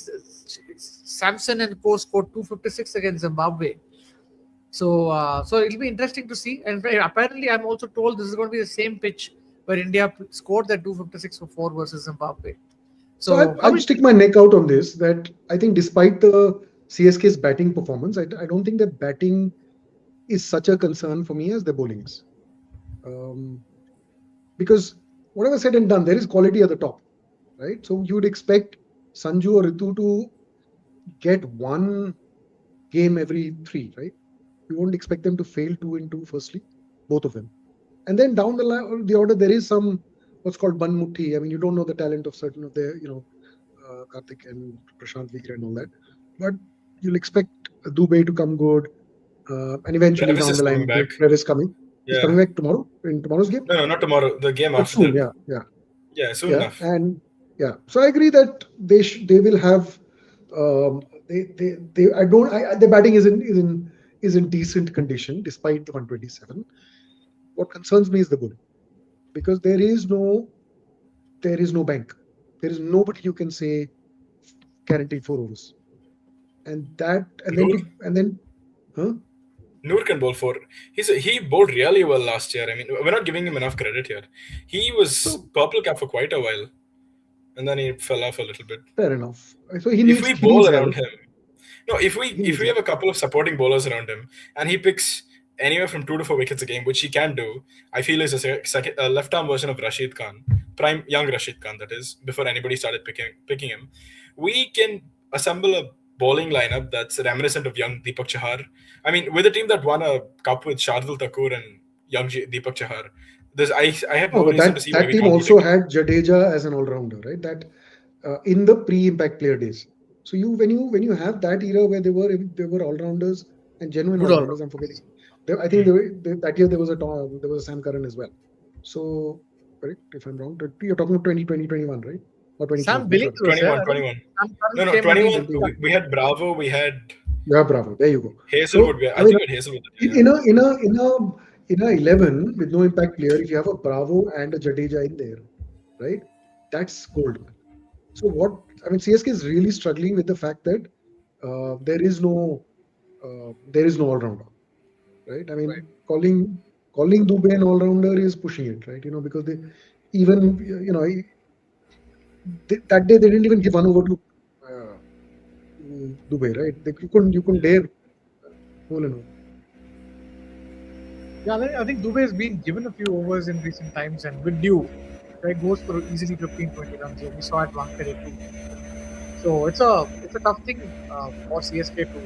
[SPEAKER 1] Samson and co scored 256 against Zimbabwe. So it'll be interesting to see. And apparently, I'm also told this is going to be the same pitch where India scored that 256 for 4 versus Zimbabwe.
[SPEAKER 2] So
[SPEAKER 1] So
[SPEAKER 2] I'll stick my neck out on this. That I think, despite the CSK's batting performance, I don't think that batting is such a concern for me as the bowlings. Because whatever said and done, there is quality at the top, right? So you would expect Sanju or Ritu to get one game every 3, right? You won't expect them to fail 2 in 2, firstly, both of them. And then down the line, the order, there is some what's called ban muthi. I mean, you don't know the talent of certain of their, Karthik and Prashant Vigra and all that. But you'll expect Dubey to come good. And eventually
[SPEAKER 3] Travis
[SPEAKER 2] down
[SPEAKER 3] is
[SPEAKER 2] the
[SPEAKER 3] coming
[SPEAKER 2] line,
[SPEAKER 3] back.
[SPEAKER 2] Travis coming. He's
[SPEAKER 3] Yeah.
[SPEAKER 2] coming back tomorrow, in tomorrow's game.
[SPEAKER 3] No, not tomorrow. The game
[SPEAKER 2] But
[SPEAKER 3] after
[SPEAKER 2] soon,
[SPEAKER 3] that.
[SPEAKER 2] yeah.
[SPEAKER 3] Yeah, soon
[SPEAKER 2] Yeah.
[SPEAKER 3] enough.
[SPEAKER 2] And yeah. So I agree that they will have their batting is in decent condition despite the 127. What concerns me is the bowling, because there is no bank. There is nobody you can say guaranteed 4 overs, and
[SPEAKER 3] Noor,
[SPEAKER 2] then huh?
[SPEAKER 3] Noor can bowl 4. He bowled really well last year. I mean, we're not giving him enough credit here. He was
[SPEAKER 2] So
[SPEAKER 3] purple cap for quite a while, and then he fell off a little bit.
[SPEAKER 2] fair enough. So he
[SPEAKER 3] If
[SPEAKER 2] needs
[SPEAKER 3] we
[SPEAKER 2] he
[SPEAKER 3] bowl
[SPEAKER 2] needs help.
[SPEAKER 3] around him, no,
[SPEAKER 2] He
[SPEAKER 3] if
[SPEAKER 2] needs
[SPEAKER 3] we have
[SPEAKER 2] help.
[SPEAKER 3] a couple of supporting bowlers around him, and he picks anywhere from 2 to 4 wickets a game, which he can do, I feel is a left arm version of Rashid Khan, prime young Rashid Khan, that is, before anybody started picking him. We can assemble a bowling lineup that's reminiscent of young Deepak Chahar. I mean, with a team that won a cup with Shardul Thakur and young Deepak Chahar, I have
[SPEAKER 2] No,
[SPEAKER 3] no
[SPEAKER 2] but
[SPEAKER 3] reason to see why
[SPEAKER 2] that
[SPEAKER 3] we
[SPEAKER 2] team
[SPEAKER 3] can't do it
[SPEAKER 2] also
[SPEAKER 3] again.
[SPEAKER 2] had Jadeja as an all rounder, right? That in the pre-impact player days. So when you have that era where they were all rounders and genuine
[SPEAKER 1] good
[SPEAKER 2] all
[SPEAKER 1] all
[SPEAKER 2] rounders, I'm forgetting. I think that year there was a Sam Curran as well. So correct if I'm wrong, you're talking about 2020, 21, right? Or 22?
[SPEAKER 1] Sam
[SPEAKER 2] Which
[SPEAKER 1] Billings
[SPEAKER 2] one?
[SPEAKER 1] was there.
[SPEAKER 3] 21,
[SPEAKER 1] I don't
[SPEAKER 3] 21.
[SPEAKER 1] Sam
[SPEAKER 3] No,
[SPEAKER 1] Curran
[SPEAKER 3] no,
[SPEAKER 1] came maybe
[SPEAKER 3] 21.
[SPEAKER 1] just
[SPEAKER 3] We had Bravo. We had
[SPEAKER 2] Yeah, bravo. There you go.
[SPEAKER 3] Hazelwood.
[SPEAKER 2] So
[SPEAKER 3] I
[SPEAKER 2] I mean,
[SPEAKER 3] think we had Hazelwood.
[SPEAKER 2] in,
[SPEAKER 3] Yeah.
[SPEAKER 2] in a in a in a in a 11 with no impact player, if you have a Bravo and a Jadeja in there, right? That's gold. So what I mean, CSK is really struggling with the fact that there is no all rounder, right? I mean, calling Dubey an all rounder is pushing it, right? Because they even that day they didn't even give one over to Dubey, right? You couldn't dare bowl an over.
[SPEAKER 1] Yeah, I think Dubey has been given a few overs in recent times, and with due, right, goes for easily 15, 20 runs. We saw at Wankhede too. So it's a tough thing for CSK to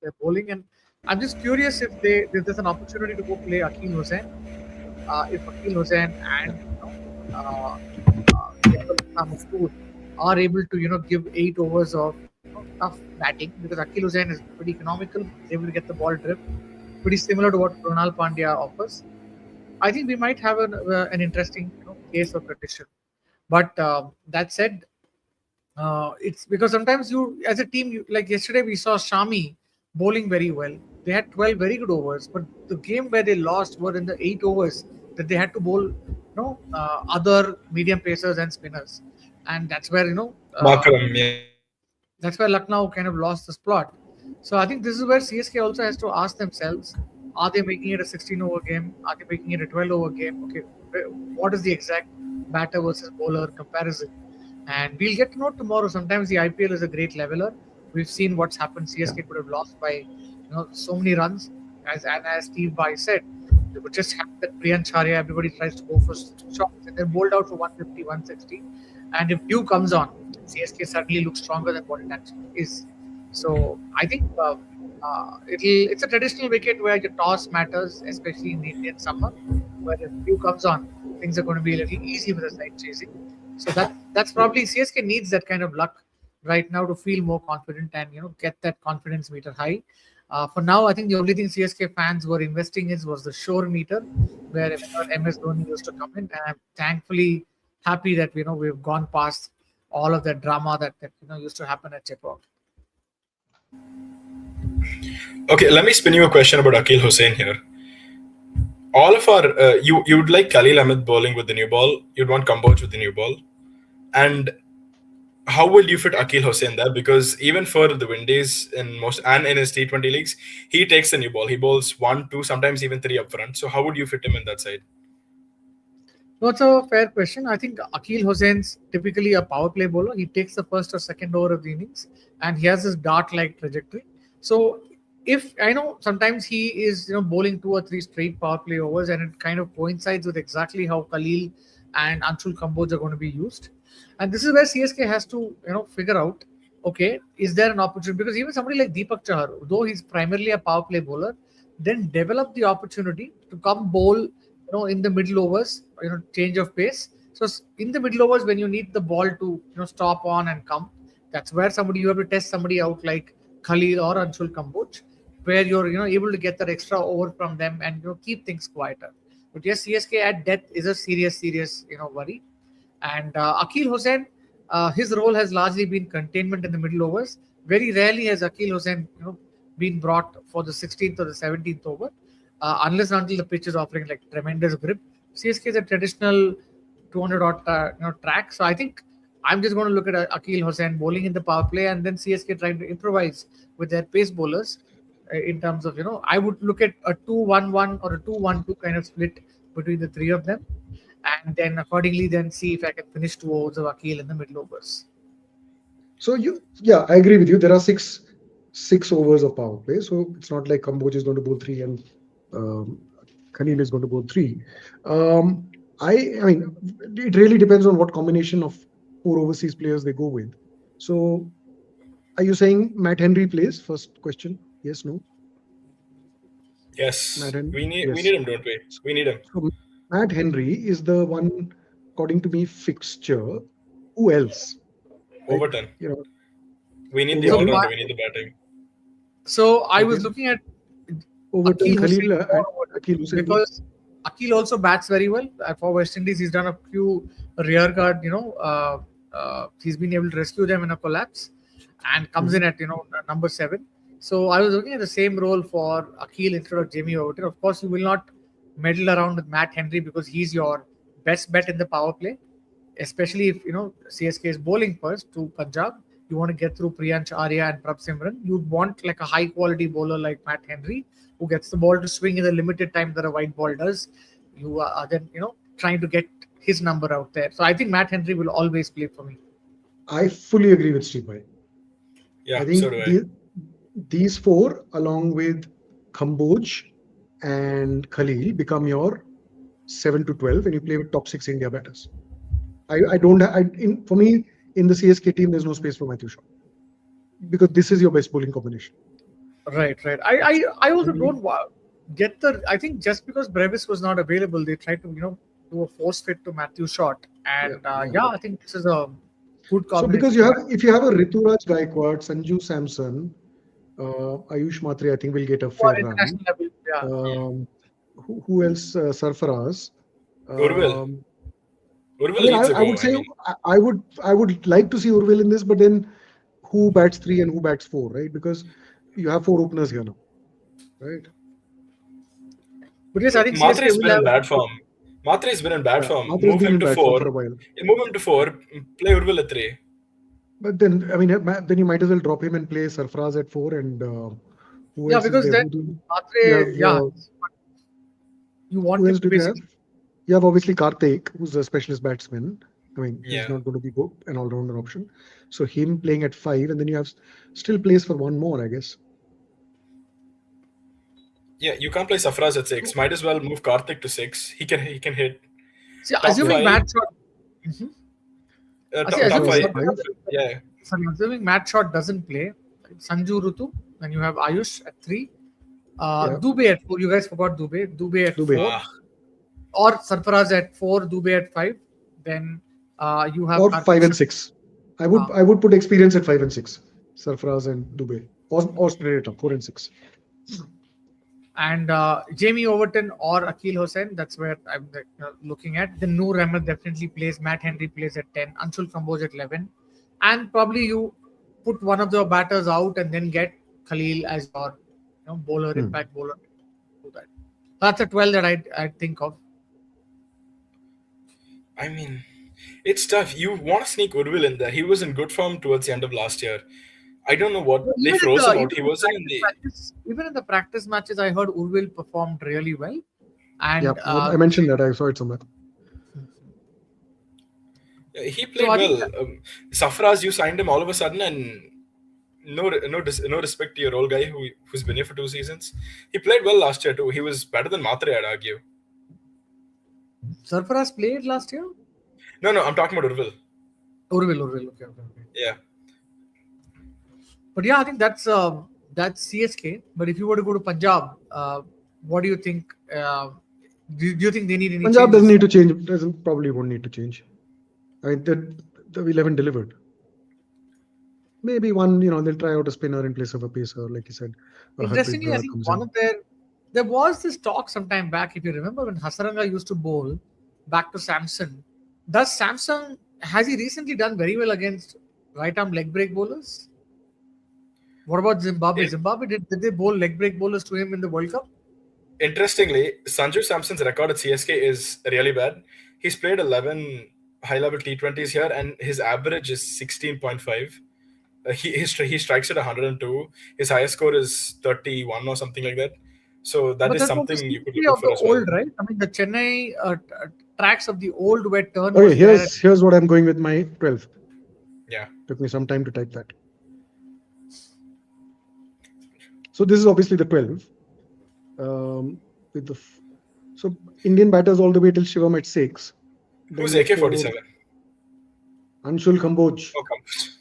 [SPEAKER 1] their bowling, and I'm just curious if there's an opportunity to go play Akil Hussain. If Akil Hussain and Yasir Khan Masood are able to give 8 overs of tough batting, because Akil Hussain is pretty economical, is able to get the ball drift, pretty similar to what Ronald Pandya offers. I think we might have an interesting case of condition. But that said, it's because sometimes you, as a team, like yesterday, we saw Shami bowling very well. they had 12 very good overs, but the game where they lost were in the 8 overs that they had to bowl, other medium pacers and spinners, and
[SPEAKER 3] Markram, yeah.
[SPEAKER 1] that's where Lucknow kind of lost the plot. So I think this is where CSK also has to ask themselves: are they making it a 16-over game? Are they making it a 12-over game? Okay, what is the exact batter versus bowler comparison? And we'll get to know tomorrow. Sometimes the IPL is a great leveler. We've seen what's happened.
[SPEAKER 2] Yeah.
[SPEAKER 1] CSK could have lost by so many runs, as Steve Bai said. They would just have that Priyansh Charya, everybody tries to go for shots, and they're bowled out for 150, 160. And if dew comes on, CSK suddenly looks stronger than what it actually is. So I think it's a traditional wicket where the toss matters, especially in the Indian summer, where if dew comes on, things are going to be a little easy with the side chasing. So that's probably CSK needs that kind of luck right now to feel more confident and get that confidence meter high. For now, I think the only thing CSK fans were investing in was the shore meter, where MS Dhoni used to come in, and I'm thankfully happy that we've gone past all of that drama that used to happen at Chepauk.
[SPEAKER 3] Okay, let me spin you a question about Akil Hussain here. All of our you would like Khalil Ahmed bowling with the new ball. You'd want Kamboj with the new ball, and how will you fit Akil Hussain there? Because even for the Windies in his T20 leagues, he takes the new ball. He bowls 1, 2, sometimes even 3 up front. So how would you fit him in that side?
[SPEAKER 1] No, it's a fair question. I think Akil Hussain's typically a power play bowler. He takes the first or second over of the innings, and he has this dart-like trajectory. So, if I know sometimes he is bowling 2 or 3 straight power play overs, and it kind of coincides with exactly how Khalil and Anshul Kamboj are going to be used. And this is where CSK has to figure out, okay, is there an opportunity? Because even somebody like Deepak Chahar, though he's primarily a power play bowler, then develop the opportunity to come bowl in the middle overs, change of pace. So in the middle overs, when you need the ball to stop on and come, that's where you have to test somebody out like Khalil or Anshul Kamboj, where you're able to get that extra over from them and keep things quieter. But yes, CSK at death is a serious worry. And Akil Hussain, his role has largely been containment in the middle overs. Very rarely has Akil Hussain been brought for the 16th or the 17th over, unless and until the pitch is offering like tremendous grip. CSK is a traditional 200 odd track. So I think I'm just going to look at Akil Hussain bowling in the power play, and then CSK trying to improvise with their pace bowlers in terms of I would look at a 2-1-1 or a 2-1-2 kind of split between the three of them, and then accordingly then see if I can finish 2 overs of Akil in the middle overs.
[SPEAKER 2] So I agree with you. There are six overs of power play, so it's not like Kamboj is going to bowl 3 and Khalil is going to bowl 3. I mean, it really depends on what combination of 4 overseas players they go with. So, are you saying Matt Henry plays? First question. Yes, no.
[SPEAKER 3] Yes,
[SPEAKER 2] Matt Henry?
[SPEAKER 3] we need
[SPEAKER 2] Yes.
[SPEAKER 3] him, don't we? We need him.
[SPEAKER 2] So Matt Henry is the one, according to me, fixture. Who else? Right?
[SPEAKER 3] Overton. We need the
[SPEAKER 2] Overton.
[SPEAKER 3] all-rounder. We need the batting.
[SPEAKER 1] So I was looking at
[SPEAKER 2] Overton,
[SPEAKER 1] Akil Hussain
[SPEAKER 2] Khalil, Akil Hussain.
[SPEAKER 1] because Akil also bats very well. For West Indies, he's done a few rear guard, he's been able to rescue them in a collapse and comes in at, number 7. So I was looking at the same role for Akil instead of Jamie Overton. Of course, you will not meddle around with Matt Henry because he's your best bet in the power play, especially if, CSK is bowling first to Punjab. You want to get through Priyansh Arya and Prabh Simran. You'd want like a high quality bowler like Matt Henry who gets the ball to swing in the limited time that a white ball does. You are then, trying to get his number out there. So I think Matt Henry will always play for me.
[SPEAKER 2] I fully agree with Steve Bhai.
[SPEAKER 3] Yeah,
[SPEAKER 2] I think
[SPEAKER 3] so do I.
[SPEAKER 2] these 4, along with Kamboj and Khalil, become your 7 to 12 when you play with top 6 India batters. For me, in the CSK team, there's no space for Matthew Shaw because this is your best bowling combination.
[SPEAKER 1] Right. I also don't get I think just because Brevis was not available, they tried to, do a force fit to Matthew Short. And I think this is a good combination.
[SPEAKER 2] So because if you have a Rituraj Gaikwad, Sanju Samson, Ayush Matre, I think will get a fair run.
[SPEAKER 1] Level, yeah.
[SPEAKER 2] Who else? Sarfaraz.
[SPEAKER 3] Urvil.
[SPEAKER 2] I would like to see Urvil in this, but then who bats 3 and who bats 4, right? Because you have 4 openers here now. right?
[SPEAKER 1] But yes, I think CSK
[SPEAKER 3] Matre's
[SPEAKER 1] will
[SPEAKER 3] been in
[SPEAKER 1] have.
[SPEAKER 3] bad form. Matre's been in bad
[SPEAKER 2] Yeah,
[SPEAKER 3] form.
[SPEAKER 2] Matra has
[SPEAKER 3] Move
[SPEAKER 2] been
[SPEAKER 3] him
[SPEAKER 2] in
[SPEAKER 3] to
[SPEAKER 2] bad form
[SPEAKER 3] four.
[SPEAKER 2] for a while.
[SPEAKER 3] Move him to four. Play Urvil at 3.
[SPEAKER 2] But then, I mean, then you might as well drop him and play Sarfaraz at 4. And who
[SPEAKER 1] Yeah,
[SPEAKER 2] else is
[SPEAKER 1] because
[SPEAKER 2] there?
[SPEAKER 1] then
[SPEAKER 2] You
[SPEAKER 1] Matre,
[SPEAKER 2] have
[SPEAKER 1] yeah, you want
[SPEAKER 2] who
[SPEAKER 1] him
[SPEAKER 2] else
[SPEAKER 1] to
[SPEAKER 2] do you have?
[SPEAKER 1] basically.
[SPEAKER 2] You have obviously Karthik, who's a specialist batsman. I mean, he's
[SPEAKER 3] Yeah.
[SPEAKER 2] not going to be an all-rounder option. So him playing at 5, and then you have still place for one more, I guess.
[SPEAKER 3] Yeah, you can't play Safraz at 6. Might as well move Karthik to 6. He can hit
[SPEAKER 1] See,
[SPEAKER 3] top
[SPEAKER 1] assuming
[SPEAKER 3] 5.
[SPEAKER 1] Matt Shot. Mhm. See,
[SPEAKER 3] Top
[SPEAKER 1] assuming
[SPEAKER 2] 5
[SPEAKER 3] 5.
[SPEAKER 2] at 5.
[SPEAKER 3] Yeah.
[SPEAKER 1] sorry, assuming Matt Shot doesn't play, Sanju Rutu, then you have Ayush at 3,
[SPEAKER 2] Yeah,
[SPEAKER 1] Dubey at 4. You guys forgot Dubey. Dubey at
[SPEAKER 2] Dubey.
[SPEAKER 1] 4,
[SPEAKER 3] Ah,
[SPEAKER 1] or Sarfaraz at 4, Dubey at 5. Then you have
[SPEAKER 2] Or
[SPEAKER 1] Karthik
[SPEAKER 2] 5 and
[SPEAKER 1] Sharma.
[SPEAKER 2] 6. I would put experience at 5 and 6. Sarfaraz and Dubey. Or spread it up, 4 and 6.
[SPEAKER 1] And Jamie Overton or Akil Hussain. That's where I'm looking at. Then Noor Ahmed definitely plays. Matt Henry plays at 10. Anshul Kamboj at 11. And probably you put one of the batters out and then get Khalil as your bowler, impact bowler. Do that. That's a 12 that I'd think of.
[SPEAKER 3] I mean, it's tough. You want to sneak Urvil in there. He was in good form towards the end of last year. I don't know what they froze him out. He wasn't in the.
[SPEAKER 1] Even in the practice matches, I heard Urvil performed really well.
[SPEAKER 2] Yeah,
[SPEAKER 1] And
[SPEAKER 2] I mentioned that. I saw it somewhere.
[SPEAKER 3] He played well. Safraz, you signed him all of a sudden, and no respect to your old guy who's been here for 2 seasons. He played well last year too. He was better than Matre, I'd argue.
[SPEAKER 1] Sarfaraz played last year?
[SPEAKER 3] No, I'm talking about Urvil.
[SPEAKER 1] Urvil. Okay.
[SPEAKER 3] Yeah.
[SPEAKER 1] But yeah, I think that's CSK. But if you were to go to Punjab, what do you think? Do you think they need any
[SPEAKER 2] Punjab
[SPEAKER 1] changes?
[SPEAKER 2] doesn't need to change. Probably won't need to change. I mean, the 11 delivered. Maybe one, they'll try out a spinner in place of a pacer, like you said.
[SPEAKER 1] Interestingly, I think there was this talk sometime back, if you remember, when Hasaranga used to bowl back to Samson. Has he recently done very well against right arm leg break bowlers? What about Zimbabwe? Did they bowl leg break bowlers to him in the World Cup?
[SPEAKER 3] Interestingly, Sanju Samson's record at CSK is really bad. He's played 11 high-level T20s here, and his average is 16.5. He strikes at 102. His highest score is 31 or something like that. So that is something you could look for as well.
[SPEAKER 1] Old, right? I mean, the Chennai tracks of the old where turn.
[SPEAKER 2] Okay, here's what I'm going with my 12.
[SPEAKER 3] Yeah.
[SPEAKER 2] Took me some time to type that. So this is obviously the 12. So Indian batters all the way till Shivam at 6.
[SPEAKER 3] Who's AK-47?
[SPEAKER 2] Anshul Kamboj.
[SPEAKER 3] Oh, Kamboj.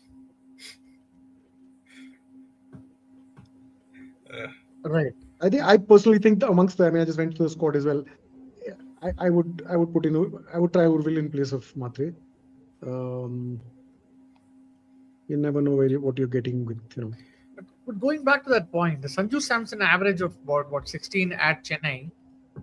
[SPEAKER 1] Right.
[SPEAKER 2] I personally think amongst them, I just went to the squad as well. I would try Urvil in place of Matre. You never know what you're getting with,
[SPEAKER 1] But going back to that point, the Sanju Samson average of about 16 at Chennai,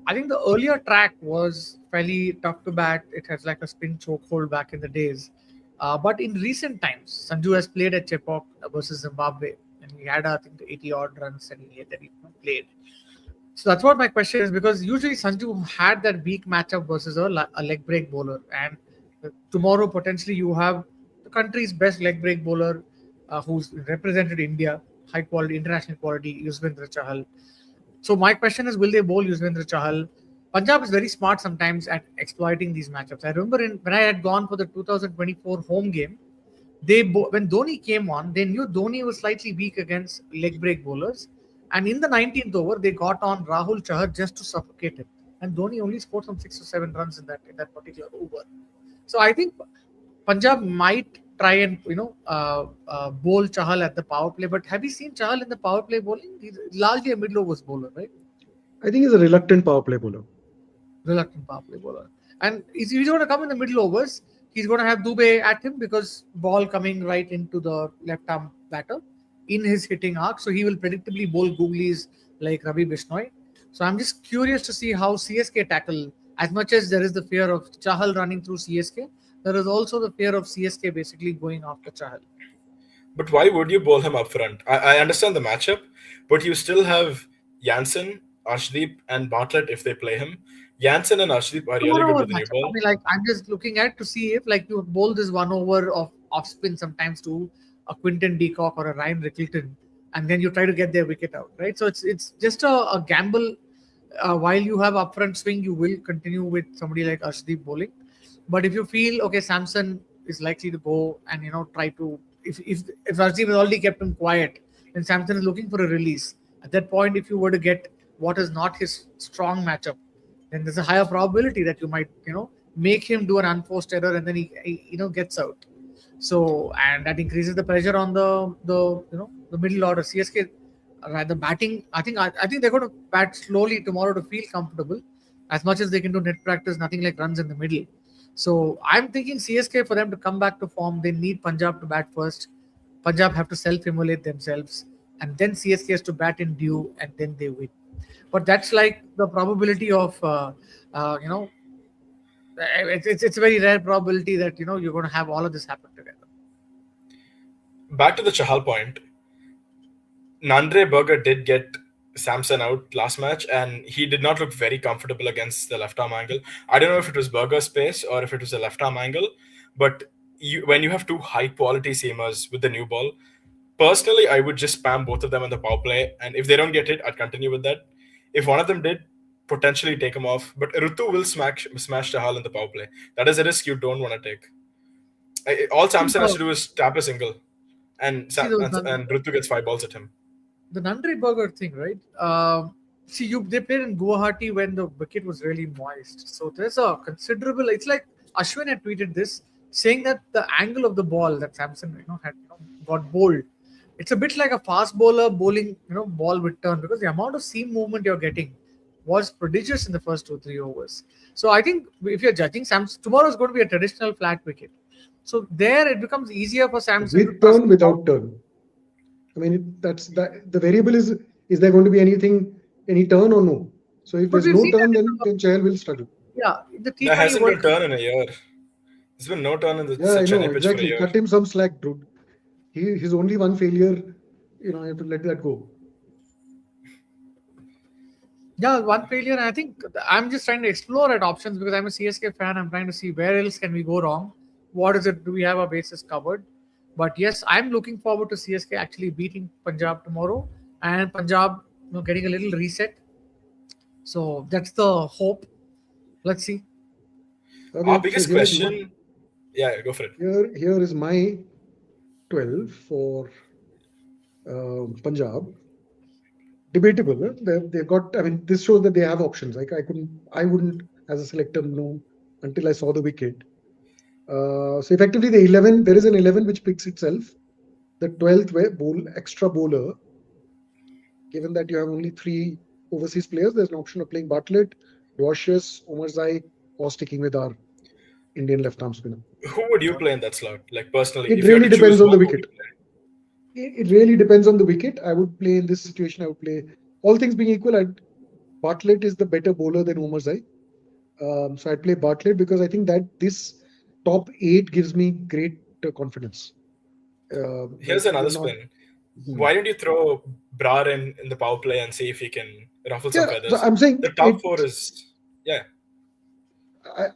[SPEAKER 1] I think the earlier track was fairly tough to bat. It has like a spin chokehold back in the days. But in recent times, Sanju has played at Chepauk versus Zimbabwe, and he had, I think, 80 odd runs that he played. So that's what my question is, because usually Sanju had that weak matchup versus a leg break bowler, and tomorrow potentially you have the country's best leg break bowler who's represented India, high quality, international quality, Yuzvendra Chahal. So my question is, will they bowl Yuzvendra Chahal? Punjab is very smart sometimes at exploiting these matchups. I remember when I had gone for the 2024 home game, when Dhoni came on, they knew Dhoni was slightly weak against leg break bowlers. And in the 19th over, they got on Rahul Chahar just to suffocate him. And Dhoni only scored some 6 or 7 runs in that particular over. So I think Punjab might try and bowl Chahal at the power play. But have you seen Chahal in the power play bowling? He's largely a middle overs bowler, right?
[SPEAKER 2] I think he's a reluctant power play bowler.
[SPEAKER 1] And if he's going to come in the middle overs, he's going to have Dubey at him because ball coming right into the left arm batter in his hitting arc. So he will predictably bowl googlies like Ravi Bishnoi. So I'm just curious to see how CSK tackle. As much as there is the fear of Chahal running through CSK, there is also the fear of CSK basically going after Chahal.
[SPEAKER 3] But why would you bowl him up front? I understand the matchup, but you still have Jansen, Arshdeep, and Bartlett if they play him. Jansen and Arshdeep are really
[SPEAKER 1] One
[SPEAKER 3] good
[SPEAKER 1] over
[SPEAKER 3] with the new
[SPEAKER 1] matchup. I
[SPEAKER 3] ball.
[SPEAKER 1] mean, like I'm just looking at to see if like you bowl this 1 over of off spin sometimes to a Quinton de Kock or a Ryan Rickleton, and then you try to get their wicket out, right? So it's just a gamble. While you have upfront swing, you will continue with somebody like Arshdeep bowling. But if you feel okay, Samson is likely to go and try to if Arshdeep has already kept him quiet, then Samson is looking for a release. At that point, if you were to get what is not his strong matchup, then there's a higher probability that you might make him do an unforced error and then he gets out. So and that increases the pressure on the middle order. CSK the batting. I think they're going to bat slowly tomorrow to feel comfortable. As much as they can do net practice, nothing like runs in the middle. So I'm thinking CSK for them to come back to form, they need Punjab to bat first. Punjab have to self-immolate themselves, and then CSK has to bat in due, and then they win. But that's like the probability of uh, you know it's a very rare probability that you're going to have all of this happen together.
[SPEAKER 3] Back to the Chahal point, Nandre Berger did get Samson out last match, and he did not look very comfortable against the left arm angle. I don't know if it was Berger's pace or if it was a left arm angle, but when you have two high quality seamers with the new ball, personally, I would just spam both of them on the power play, and if they don't get it, I'd continue with that. If one of them did, potentially take him off, but Rutu will smash Chahal in the power play. That is a risk you don't want to take. All
[SPEAKER 1] See
[SPEAKER 3] Samson has to do is tap a single, and
[SPEAKER 1] see
[SPEAKER 3] and Rutu gets 5 balls at him.
[SPEAKER 1] the Nandre Burger thing, right? See, they played in Guwahati when the wicket was really moist. So there's a considerable. It's like Ashwin had tweeted this, saying that the angle of the ball that Samson, had got bowled. It's a bit like a fast bowler bowling, ball with turn because the amount of seam movement you're getting was prodigious in the first 2-3 overs. So I think if you're judging Samson, tomorrow is going to be a traditional flat wicket. So there it becomes easier for Samson to
[SPEAKER 2] With
[SPEAKER 1] trust.
[SPEAKER 2] turn, without turn. I mean, that's the variable is there going to be any turn or no? So if
[SPEAKER 1] But
[SPEAKER 2] there's
[SPEAKER 1] we've
[SPEAKER 2] no
[SPEAKER 1] seen that
[SPEAKER 2] turn,
[SPEAKER 1] in
[SPEAKER 2] then Chahal will struggle.
[SPEAKER 1] in the
[SPEAKER 3] There
[SPEAKER 1] T20
[SPEAKER 3] hasn't been
[SPEAKER 1] World
[SPEAKER 3] a
[SPEAKER 1] Cup.
[SPEAKER 3] turn in a year. There's been no turn in the
[SPEAKER 2] Yeah, I know
[SPEAKER 3] Chennai pitch for a
[SPEAKER 2] exactly.
[SPEAKER 3] year.
[SPEAKER 2] Cut him some slack, dude. His only one failure. You have to let that go.
[SPEAKER 1] Yeah, one failure. And I think I'm just trying to explore at options because I'm a CSK fan. I'm trying to see where else can we go wrong. What is it? Do we have our bases covered? But yes, I'm looking forward to CSK actually beating Punjab tomorrow and Punjab getting a little reset. So that's the hope. Let's see.
[SPEAKER 3] Our
[SPEAKER 2] Okay, so
[SPEAKER 3] biggest question, yeah, go for it.
[SPEAKER 2] here is my 12 for Punjab. Debatable. They've got. I mean, this shows that they have options. Like I wouldn't, as a selector, know until I saw the wicket. So effectively, there is an 11 which picks itself. The 12th extra bowler. Given that you have only 3 overseas players, there's an option of playing Bartlett, Dwarshuis, Omarzai, or sticking with our Indian left arm spinner.
[SPEAKER 3] Who would you play in that slot? Like personally,
[SPEAKER 2] It
[SPEAKER 3] if you had
[SPEAKER 2] really
[SPEAKER 3] to choose
[SPEAKER 2] depends on
[SPEAKER 3] one,
[SPEAKER 2] the
[SPEAKER 3] who would
[SPEAKER 2] wicket.
[SPEAKER 3] you play?
[SPEAKER 2] It really depends on the wicket. I would play in this situation. I would play all things being equal. Bartlett is the better bowler than Omarzai. So I'd play Bartlett because I think that this top 8 gives me great confidence.
[SPEAKER 3] Here's another spin. Why don't you throw Brar in the power play and see if he can ruffle some
[SPEAKER 2] Yeah,
[SPEAKER 3] feathers?
[SPEAKER 2] so I'm saying
[SPEAKER 3] the top 4 is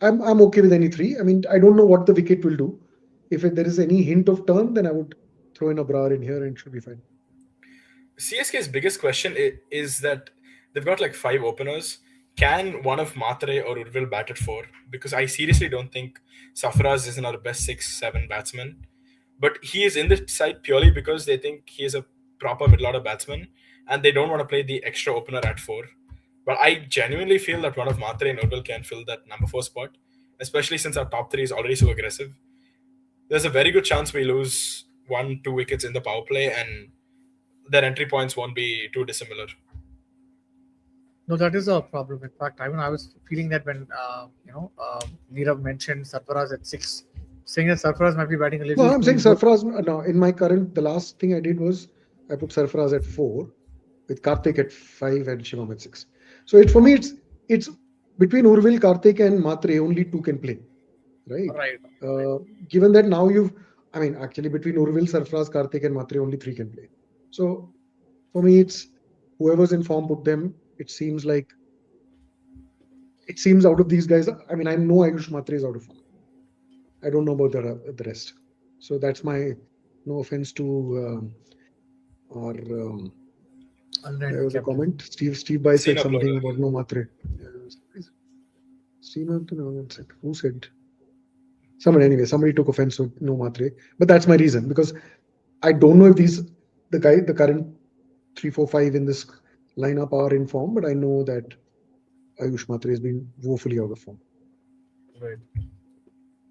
[SPEAKER 2] I'm okay with any 3. I mean, I don't know what the wicket will do. If there is any hint of turn, then I would throw in a Brar in here and it should be fine.
[SPEAKER 3] CSK's biggest question is that they've got like 5 openers. Can one of Matre or Urvil bat at 4? Because I seriously don't think Safraz is our best 6-7 batsman. But he is in the side purely because they think he is a proper middle order batsman and they don't want to play the extra opener at 4. But I genuinely feel that one of Matre and Urvil can fill that number 4 spot, especially since our top 3 is already so aggressive. There's a very good chance we lose 1-2 wickets in the power play and their entry points won't be too dissimilar.
[SPEAKER 1] No, that is a problem. In fact, I was feeling that when Nirav mentioned Sarfaraz at 6, saying that Sarfaraz might be batting a little.
[SPEAKER 2] No, I'm saying Sarfaraz. No, in my the last thing I did was I put Sarfaraz at 4, with Karthik at 5 and Shivam at 6. So for me, it's between Urvil, Karthik, and Matre. Only 2 can play, right?
[SPEAKER 1] Right.
[SPEAKER 2] Given that now actually between Urvil, Sarfaraz, Karthik, and Matre, only 3 can play. So for me, it's whoever's in form put them. It seems out of these guys. I mean, I know Ayush Matre is out of form. I don't know about the rest. So that's my no offense to or there was a comment. Steve Bai said
[SPEAKER 3] Seen
[SPEAKER 2] something
[SPEAKER 3] uploader.
[SPEAKER 2] about no Matre. Who said? Somebody took offense to no Matre, but that's my reason because I don't know if the current 3, 4, 5 in this lineup are in form, but I know that Ayush Matre has been woefully out of form.
[SPEAKER 1] Right.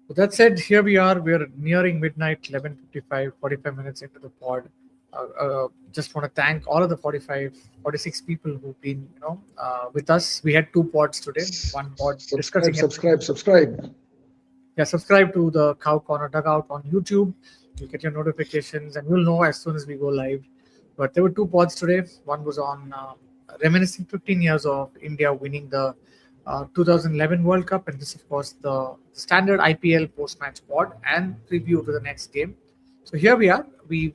[SPEAKER 1] With that said, here we are. We are nearing midnight, 11:55, 45 minutes into the pod. Just want to thank all of the 46 people who've been, with us. We had 2 pods today. One pod discussing.
[SPEAKER 2] Subscribe.
[SPEAKER 1] Yeah, subscribe to the Cow Corner Dugout on YouTube. You'll get your notifications and you'll know as soon as we go live. But there were 2 pods today. One was on reminiscing 15 years of India winning the 2011 World Cup, and this, of course, the standard IPL post-match pod and preview to the next game. So here we are. We've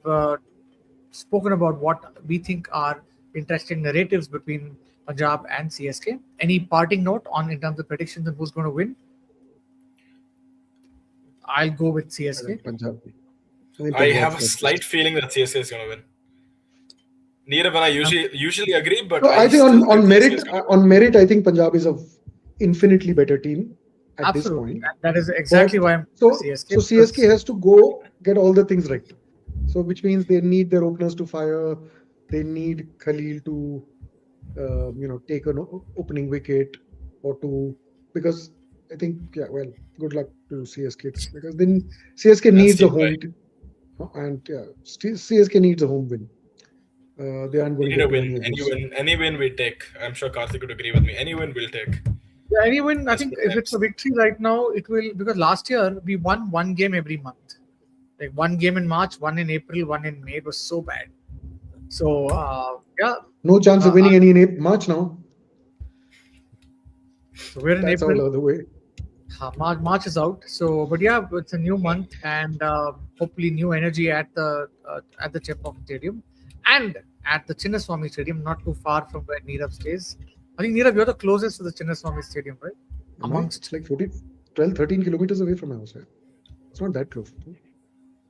[SPEAKER 1] spoken about what we think are interesting narratives between Punjab and CSK. Any parting note on in terms of predictions and who's going to win? I'll go with CSK.
[SPEAKER 2] Punjab.
[SPEAKER 3] I have a slight feeling that CSK is going to win. Neither one I usually agree, but
[SPEAKER 2] no, I think on merit, I think Punjab is a infinitely better team at this point.
[SPEAKER 1] And that is exactly why I'm CSK.
[SPEAKER 2] So CSK has to go get all the things right. So which means they need their openers to fire. They need Khalil to, take an opening wicket or two, because I think good luck to CSK because then CSK needs a home and CSK needs a home win. They aren't going to
[SPEAKER 3] win. Any win we take. I'm sure Karthik would agree with me. Any win we'll take.
[SPEAKER 1] Yeah, any win. I think if it's a victory right now, it will, because last year we won 1 game every month. Like 1 game in March, 1 in April, 1 in May. It was so bad. So
[SPEAKER 2] no chance of winning any in March now.
[SPEAKER 1] So we're in
[SPEAKER 2] That's
[SPEAKER 1] April.
[SPEAKER 2] all the way.
[SPEAKER 1] March is out. So, but yeah, it's a new month and hopefully new energy at the Chepauk Stadium and at the Chinnaswamy Stadium, not too far from where Neerav stays. I think Neerav, you're the closest to the Chinnaswamy Stadium, right?
[SPEAKER 2] It's like 12, 13 kilometers away from my house. It's not that close.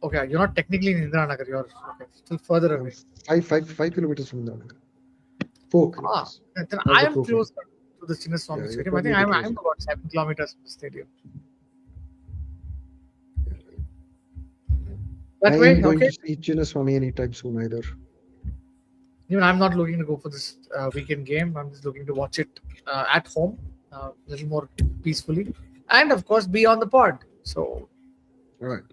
[SPEAKER 1] Okay, you're not technically in Indiranagar. You're still further away.
[SPEAKER 2] 5 kilometers from Indiranagar. 4 kilometers.
[SPEAKER 1] Then I am closer to the Chinnaswamy Stadium. I think I'm about 7 kilometers from the stadium. That way,
[SPEAKER 2] I'm going to see Chinnaswamy anytime soon either.
[SPEAKER 1] Even I'm not looking to go for this weekend game. I'm just looking to watch it at home, a little more peacefully, and of course be on the pod. So,
[SPEAKER 2] all right.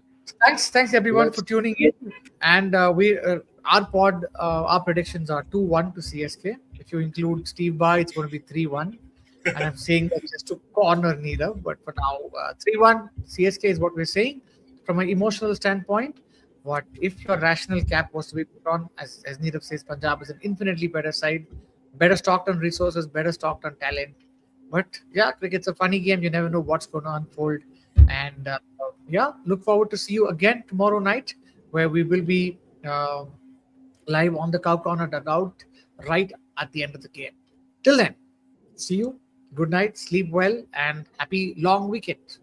[SPEAKER 1] Thanks everyone for tuning in. And our pod, our predictions are 2-1 to CSK. If you include Steve Bai, it's going to be 3-1. And I'm saying that just to corner Neerav, but for now, 3-1 CSK is what we're saying. From an emotional standpoint, what if your rational cap was to be put on, as Neerav says, Punjab is an infinitely better side, better stocked on resources, better stocked on talent. But yeah, cricket's a funny game. You never know what's going to unfold. And look forward to see you again tomorrow night, where we will be live on the Cow Corner Dugout right at the end of the game. Till then, see you. Good night, sleep well, and happy long weekend.